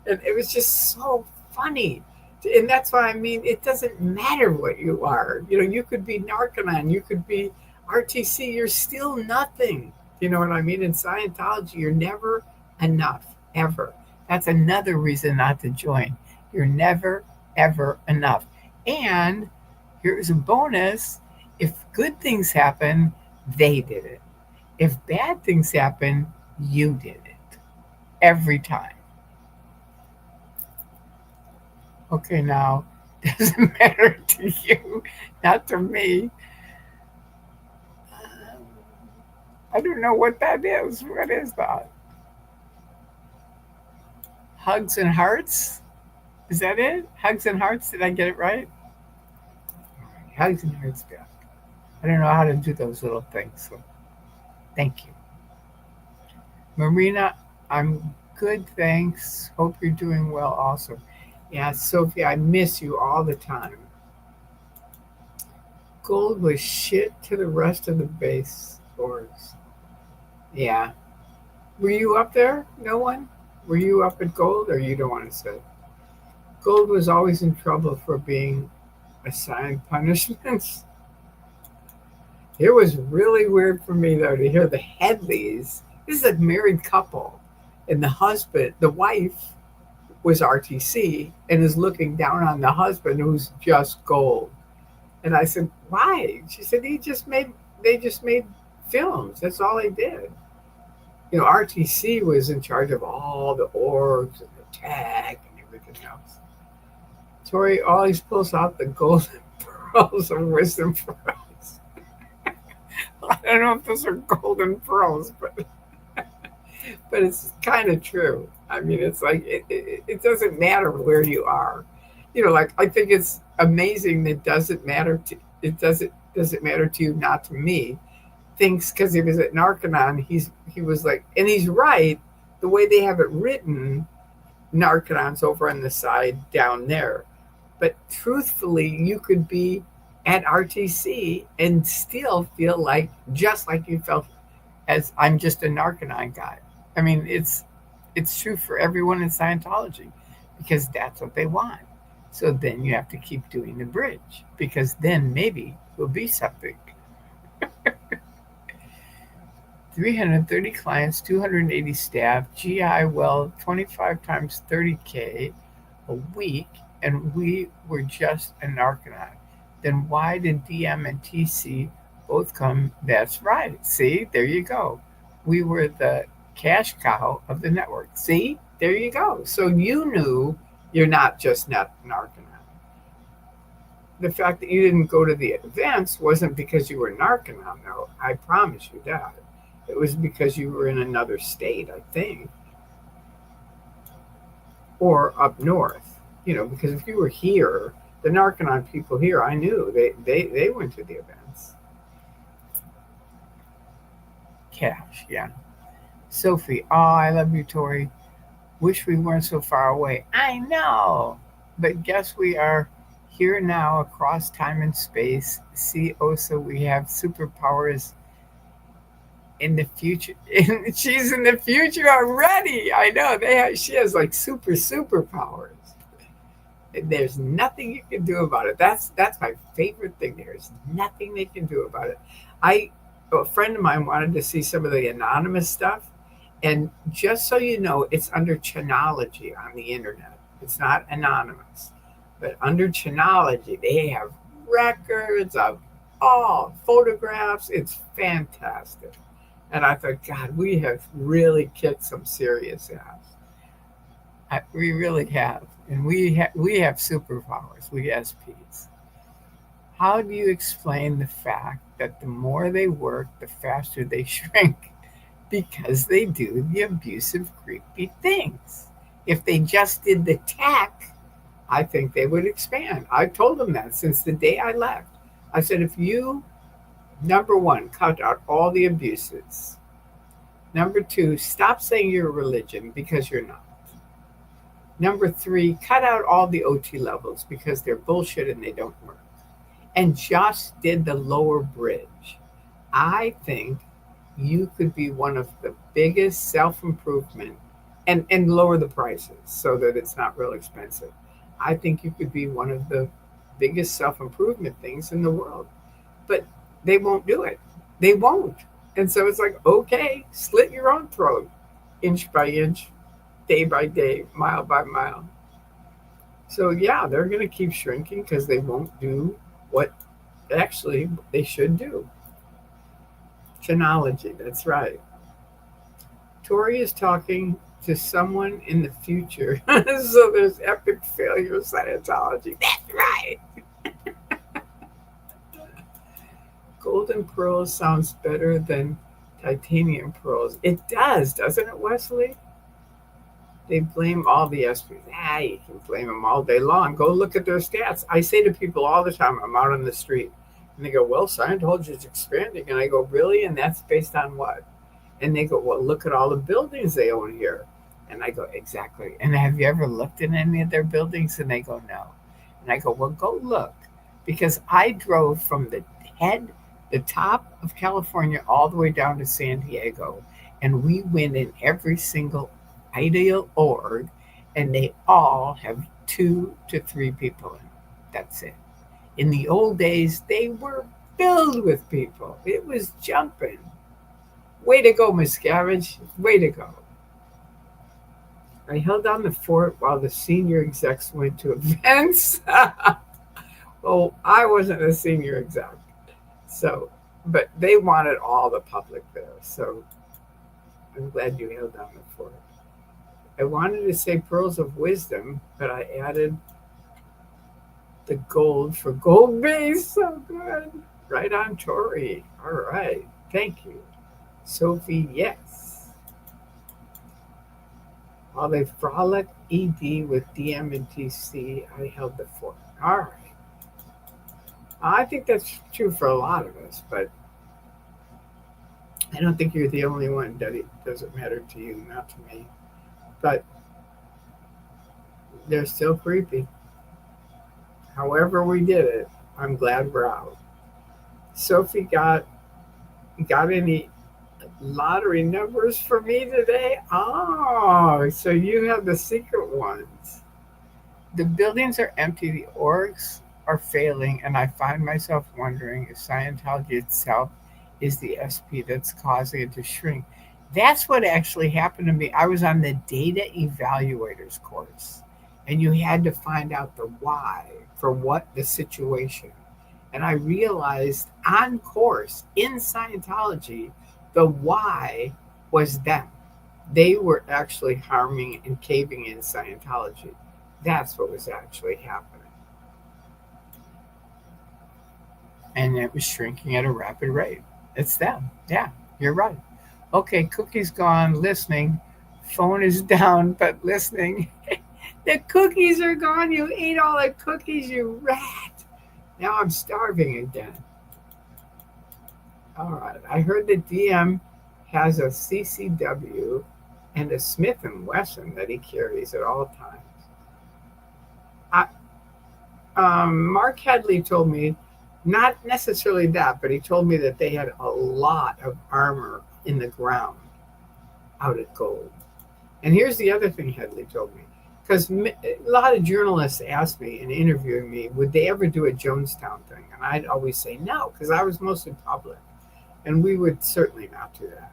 And it was just so funny. And that's why I mean, it doesn't matter what you are. You could be Narconon, you could be RTC, you're still nothing. You know what I mean? In Scientology, you're never enough, ever. That's another reason not to join. You're never, ever enough. And here's a bonus, if good things happen, they did it. If bad things happen, you did it. Every time. Okay, now, doesn't matter to you, not to me. I don't know what that is. What is that? Hugs and hearts? Is that it? Hugs and hearts? Did I get it right? Hugs and hearts back. I don't know how to do those little things. So thank you. Marina, I'm good, thanks. Hope you're doing well also. Yeah, Sophie, I miss you all the time. Gold was shit to the rest of the base boards. Yeah. Were you up there? No one? Were you up at Gold or you don't want to say? Gold was always in trouble for being assigned punishments. It was really weird for me though to hear the Headleys. This is a married couple, and the wife was RTC and is looking down on the husband who's just gold. And I said, why? She said they just made films. That's all they did. RTC was in charge of all the orgs and the tag and everything else. Tori always pulls out the golden pearls of wisdom for us. I don't know if those are golden pearls, but it's kind of true. I mean, it's like it doesn't matter where you are. Like I think it's amazing that it doesn't matter to you, not to me. Thinks because he was at Narconon, he was like, and he's right. The way they have it written, Narconon's over on the side down there. But truthfully, you could be at RTC and still feel like just like you felt as I'm just a Narconon guy. I mean, it's true for everyone in Scientology because that's what they want. So then you have to keep doing the bridge because then maybe will be something. 330 clients, 280 staff, GI well 25 times 30K a week, and we were just a Narconon. Then why did DM and TC both come? That's right. See, there you go. We were the cash cow of the network. See, there you go. So you knew you're not just not Narconon. The fact that you didn't go to the events wasn't because you were Narconon, though. I promise you that. It was because you were in another state, I think, or up north. Because if you were here, the Narconon people here, I knew they went to the events. Cash, yeah. Sophie, oh, I love you, Tori. Wish we weren't so far away. I know, but guess we are here now across time and space. See, Osa, we have superpowers in the future. She's in the future already. I know she has like superpowers. And there's nothing you can do about it. That's my favorite thing. There's nothing they can do about it. A friend of mine wanted to see some of the anonymous stuff, and just so you know, it's under Chanology on the internet. It's not anonymous, but under Chanology, they have records of all photographs. It's fantastic. And I thought, God, we have really kicked some serious ass. We really have. And we have superpowers, we SPs. How do you explain the fact that the more they work, the faster they shrink? because they do the abusive, creepy things. If they just did the tech, I think they would expand. I told them that since the day I left. I said, if you, number one, cut out all the abuses. Number two, stop saying you're a religion because you're not. Number three, cut out all the OT levels because they're bullshit and they don't work. And just did the lower bridge. I think you could be one of the biggest self improvement and lower the prices so that it's not real expensive. I think you could be one of the biggest self improvement things in the world. But they won't do it. They won't. And so it's like, okay, slit your own throat, inch by inch, day by day, mile by mile. So yeah, they're going to keep shrinking because they won't do what actually they should do. Chinology, that's right. Tori is talking to someone in the future. So there's epic failure of Scientology. That's right. Golden pearls sounds better than titanium pearls. It does, doesn't it, Wesley? They blame all the SPs. You can blame them all day long. Go look at their stats. I say to people all the time, I'm out on the street, and they go, well, Scientology is expanding. And I go, really? And that's based on what? And they go, well, look at all the buildings they own here. And I go, exactly. And have you ever looked at any of their buildings? And they go, no. And I go, well, go look. Because I drove from the top of California, all the way down to San Diego. And we went in every single ideal org, and they all have 2 to 3 people in. That's it. In the old days, they were filled with people. It was jumping. Way to go, Miscavige. Way to go. I held down the fort while the senior execs went to events. Well, I wasn't a senior exec. So, but they wanted all the public there. So I'm glad you held down the fort. I wanted to say pearls of wisdom, but I added the gold for gold base. So good. Right on, Tori. All right. Thank you. Sophie, yes. While they frolic ED with DM and TC, I held the fort. All right. I think that's true for a lot of us, but I don't think you're the only one that it doesn't matter to you, not to me. But they're still creepy. However we did it, I'm glad we're out. Sophie got any lottery numbers for me today? Oh, so you have the secret ones. The buildings are empty, the orgs are failing, and I find myself wondering if Scientology itself is the SP that's causing it to shrink. That's what actually happened to me. I was on the data evaluators course, and you had to find out the why for what the situation. And I realized on course in Scientology, the why was them. They were actually harming and caving in Scientology. That's what was actually happening. And it was shrinking at a rapid rate. It's them. Yeah, you're right. Okay, cookie's gone, listening. Phone is down, but listening. The cookies are gone. You ate all the cookies, you rat. Now I'm starving again. All right. I heard the DM has a CCW and a Smith and Wesson that he carries at all times. Mark Headley told me, not necessarily that, but he told me that they had a lot of armor in the ground out at Gold. And here's the other thing Headley told me, because a lot of journalists asked me in interviewing me, would they ever do a Jonestown thing? And I'd always say no, because I was mostly public. And we would certainly not do that.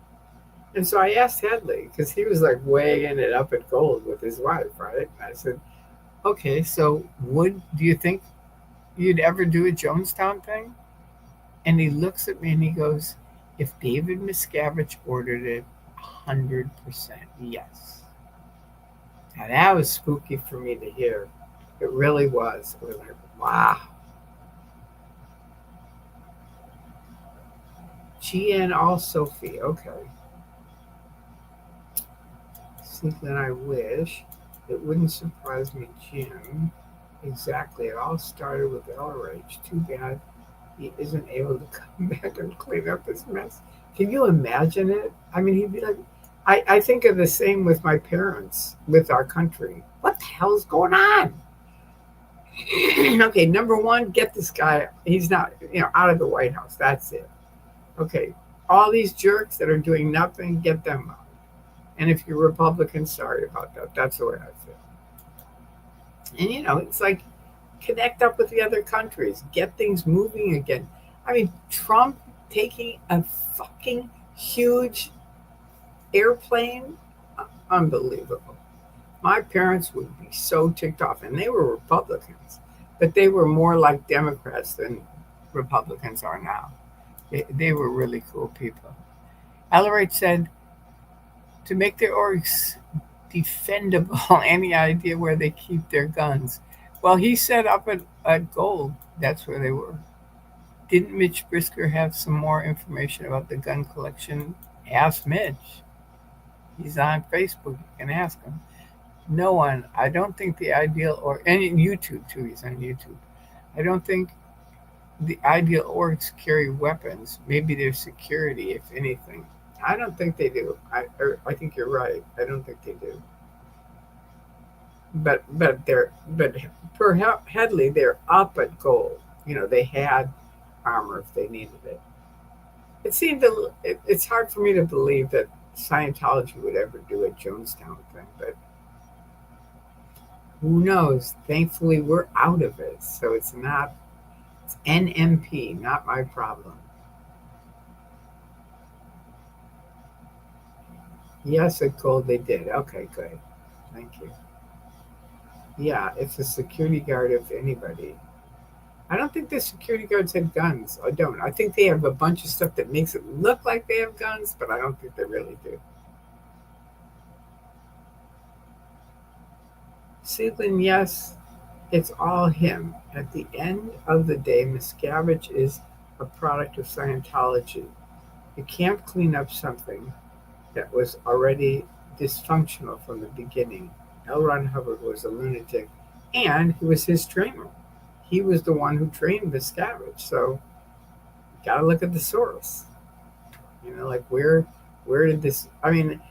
And so I asked Headley, because he was like weighing it up at Gold with his wife, right? And I said, okay, so do you think you'd ever do a Jonestown thing? And he looks at me and he goes, if David Miscavige ordered it, 100% yes. Now that was spooky for me to hear. It really was. It was like, wow. GN all Sophie, okay. Seekland, I wish. It wouldn't surprise me, Jim. Exactly. It all started with LRH. Too bad he isn't able to come back and clean up his mess. Can you imagine it? I mean, he'd be like, I think of the same with my parents, with our country. What the hell's going on? Okay, number one, get this guy. He's not, out of the White House. That's it. Okay, all these jerks that are doing nothing, get them out. And if you're Republican, sorry about that. That's the way I feel. And it's like connect up with the other countries, get things moving again. I mean, Trump taking a fucking huge airplane, unbelievable. My parents would be so ticked off, and they were Republicans, but they were more like Democrats than Republicans are now. They were really cool people. Ellerite said, to make their orgs defendable, any idea where they keep their guns? Well, he said up at Gold, that's where they were. Didn't Mitch Brisker have some more information about the gun collection? Ask Mitch. He's on Facebook. You can ask him. No one, I don't think the ideal, and YouTube too, he's on YouTube. I don't think the ideal orgs carry weapons. Maybe their security, if anything. I don't think they do. I think you're right. I don't think they do. But per Headley, they're up at Gold. They had armor if they needed it. It's hard for me to believe that Scientology would ever do a Jonestown thing, but who knows? Thankfully, we're out of it, so it's NMP, not my problem. Yes, at Gold they did. Okay, good. Thank you. Yeah, it's a security guard if anybody. I don't think the security guards had guns. I don't. I think they have a bunch of stuff that makes it look like they have guns, but I don't think they really do. Seedling, yes, it's all him. At the end of the day, Miscavige is a product of Scientology. You can't clean up something that was already dysfunctional from the beginning. L. Ron Hubbard was a lunatic, and he was his trainer. He was the one who trained Miscavige. So you got to look at the source. Like where did this? I mean,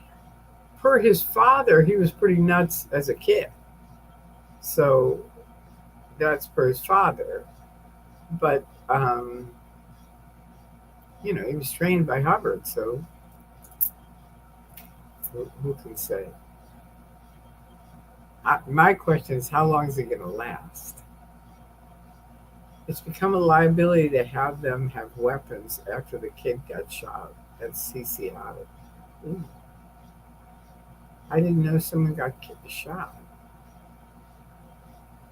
per his father, he was pretty nuts as a kid. So that's per his father. But he was trained by Hubbard. So who can say? My question is, how long is it going to last? It's become a liability to have them have weapons after the kid got shot at CCI. Ooh. I didn't know someone got shot.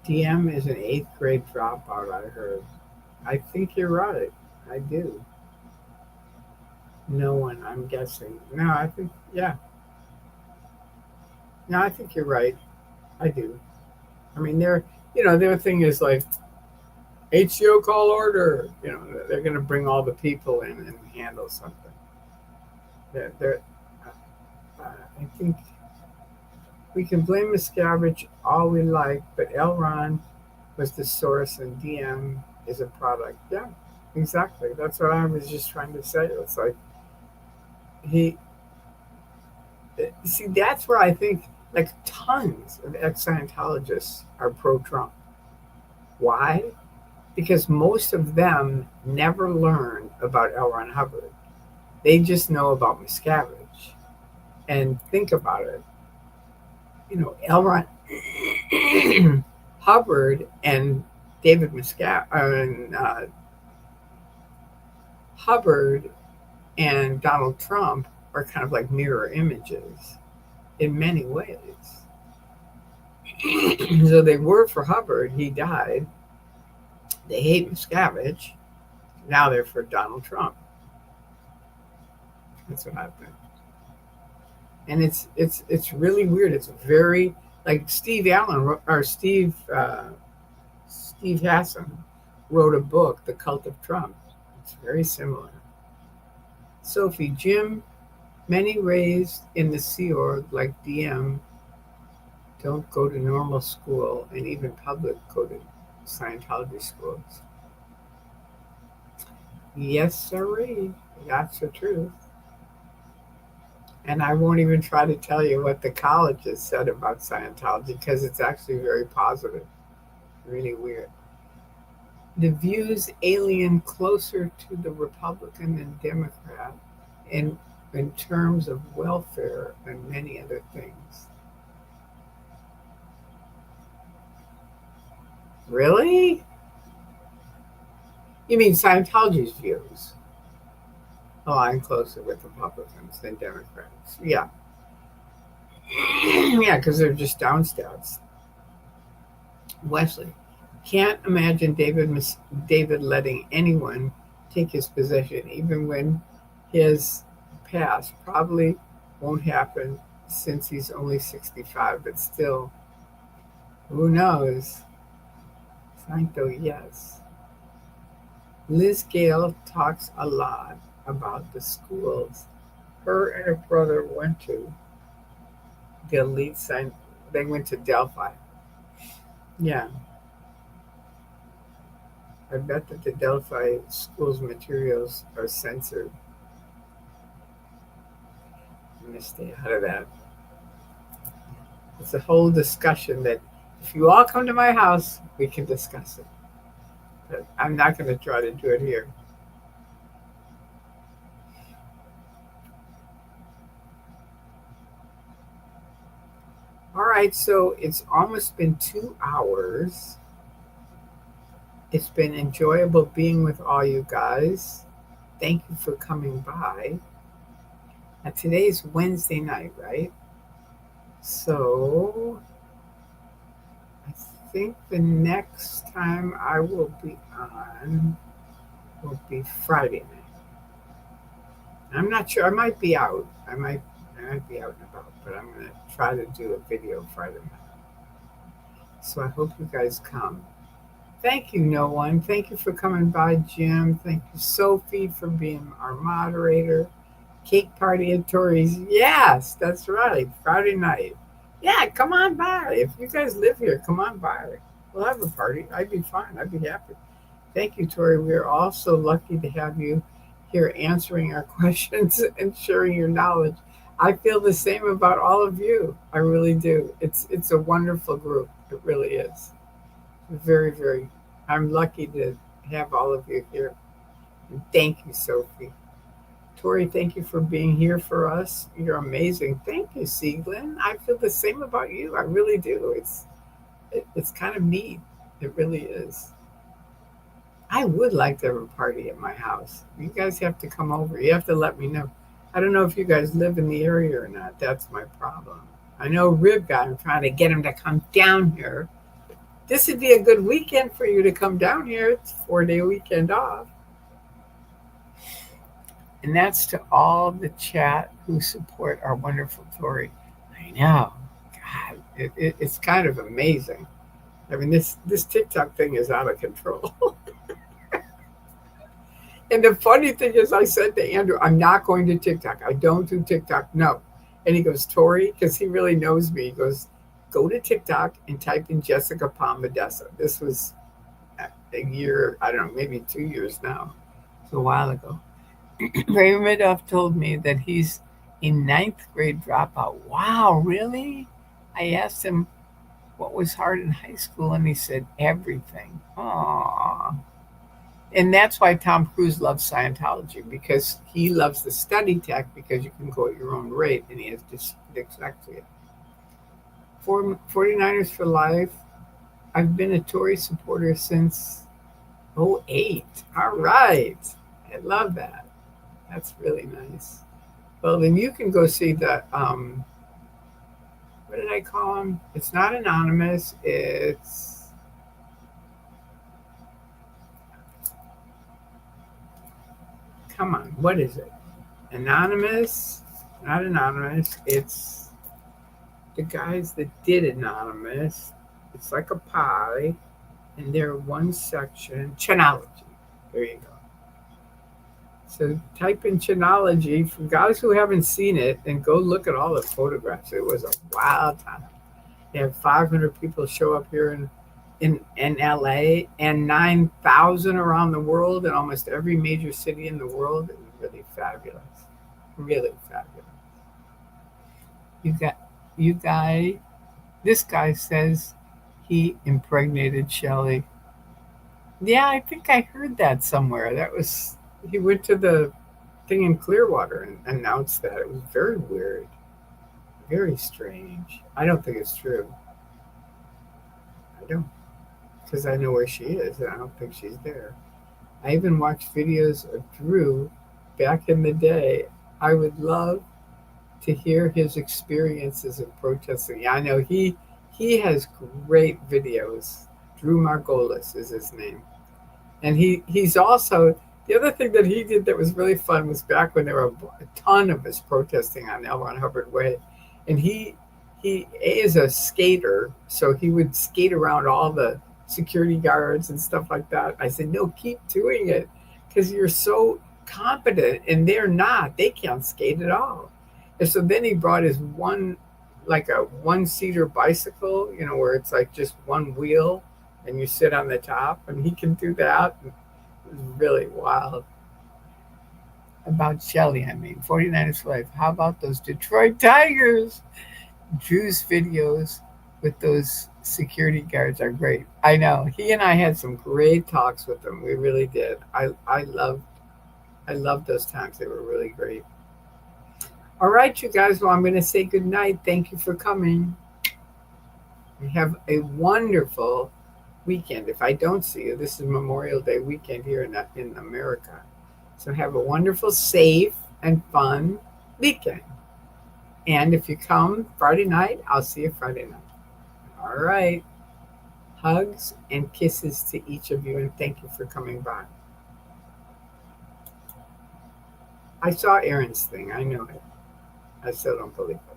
DM is an 8th grade dropout, I heard. I think you're right. I do. No one, I'm guessing. No, I think, yeah. No, I think you're right. I do. I mean, their thing is like, HCO call order. They're going to bring all the people in and handle something. I think we can blame Miscavige all we like, but L. Ron was the source and DM is a product. Yeah, exactly. That's what I was just trying to say. It's like see, that's where I think like tons of ex-Scientologists are pro-Trump. Why? Because most of them never learned about L. Ron Hubbard. They just know about Miscavige. And think about it. L. Ron Hubbard and David Miscavige, Hubbard and Donald Trump are kind of like mirror images in many ways. So they were for Hubbard. He died. They hate Miscavige. Now they're for Donald Trump. That's what I think. And it's really weird. It's very like Steve Hassan wrote a book, The Cult of Trump. It's very similar. Sophie, Jim Many raised in the Sea Org, like DM, don't go to normal school, and even public go to Scientology schools. Yes, sirree. That's the truth. And I won't even try to tell you what the colleges said about Scientology because it's actually very positive. Really weird. The views alien closer to the Republican and Democrat in in terms of welfare and many other things. Really? You mean Scientology's views align closer with Republicans than Democrats? Yeah. Yeah, because they're just downstats. Wesley. Can't imagine David letting anyone take his position, even when his past probably won't happen since he's only 65, but still, who knows? Santo, yes. Liz Gale talks a lot about the schools her and her brother went to. The elite sign, they went to Delphi. Yeah, I bet that the Delphi school's materials are censored. I'm going to stay out of that. It's a whole discussion that if you all come to my house, we can discuss it. But I'm not going to try to do it here. All right, so it's almost been 2 hours. It's been enjoyable being with all you guys. Thank you for coming by. Now, today's Wednesday night, right? So I think the next time I will be on will be Friday night. I'm not sure. I might be out. I might be out and about, but I'm gonna try to do a video Friday night. So I hope you guys come. Thank you, no one. Thank you for coming by, Jim. Thank you, Sophie, for being our moderator. Cake party at Tori's. Yes, that's right. Friday night. Yeah, come on by. If you guys live here, come on by. We'll have a party. I'd be fine. I'd be happy. Thank you, Tori. We're all so lucky to have you here answering our questions and sharing your knowledge. I feel the same about all of you. I really do. It's a wonderful group. It really is. Very, very. I'm lucky to have all of you here. And thank you, Sophie. Tori, thank you for being here for us. You're amazing. Thank you, Sieglin. I feel the same about you. I really do. It's kind of neat. It really is. I would like to have a party at my house. You guys have to come over. You have to let me know. I don't know if you guys live in the area or not. That's my problem. I know Rib Guy. I'm trying to get him to come down here. This would be a good weekend for you to come down here. It's a 4-day weekend off. And that's to all the chat who support our wonderful Tori. I know. God, it's kind of amazing. I mean, this TikTok thing is out of control. And the funny thing is, I said to Andrew, I'm not going to TikTok. I don't do TikTok. No. And he goes, Tori, because he really knows me, he goes, go to TikTok and type in Jessica Palmadessa. This was a year, I don't know, maybe 2 years now. It's a while ago. Ray Midoff told me that he's a ninth grade dropout. Wow, really? I asked him what was hard in high school, and he said everything. Aww. And that's why Tom Cruise loves Scientology, because he loves the study tech because you can go at your own rate, and he has dyslexia. 49ers for life. I've been a Tory supporter since '08. All right. I love that. That's really nice. Well, then you can go see the, what did I call him? It's not anonymous. It's, come on, what is it? Anonymous? Not anonymous. It's the guys that did anonymous. It's like a pie, and they're one section. Chenology. There you go. So type in Chinology for guys who haven't seen it and go look at all the photographs. It was a wild time. They had 500 people show up here in LA and 9,000 around the world in almost every major city in the world. It was really fabulous. Really fabulous. You got you guy this guy says he impregnated Shelley. Yeah, I think I heard that somewhere. That was he went to the thing in Clearwater and announced that. It was very weird, very strange. I don't think it's true. I don't, because I know where she is, and I don't think she's there. I even watched videos of Drew back in the day. I would love to hear his experiences of protesting. Yeah, I know he has great videos. Drew Margolis is his name. And he's also the other thing that he did that was really fun was back when there were a ton of us protesting on L. Ron Hubbard Way, and he is a skater, so he would skate around all the security guards and stuff like that. I said, no, keep doing it because you're so competent, and they're not. They can't skate at all. And so then he brought his like a one-seater bicycle, where it's like just one wheel and you sit on the top, and he can do that. It was really wild. About Shelly, I mean, 49ers for life. How about those Detroit Tigers? Drew's videos with those security guards are great. I know. He and I had some great talks with them. We really did. I loved those times. They were really great. All right, you guys. Well, I'm going to say good night. Thank you for coming. Have a wonderful weekend. If I don't see you, this is Memorial Day weekend here in America. So have a wonderful, safe, and fun weekend. And if you come Friday night, I'll see you Friday night. All right. Hugs and kisses to each of you, and thank you for coming by. I saw Aaron's thing. I know it. I still don't believe it.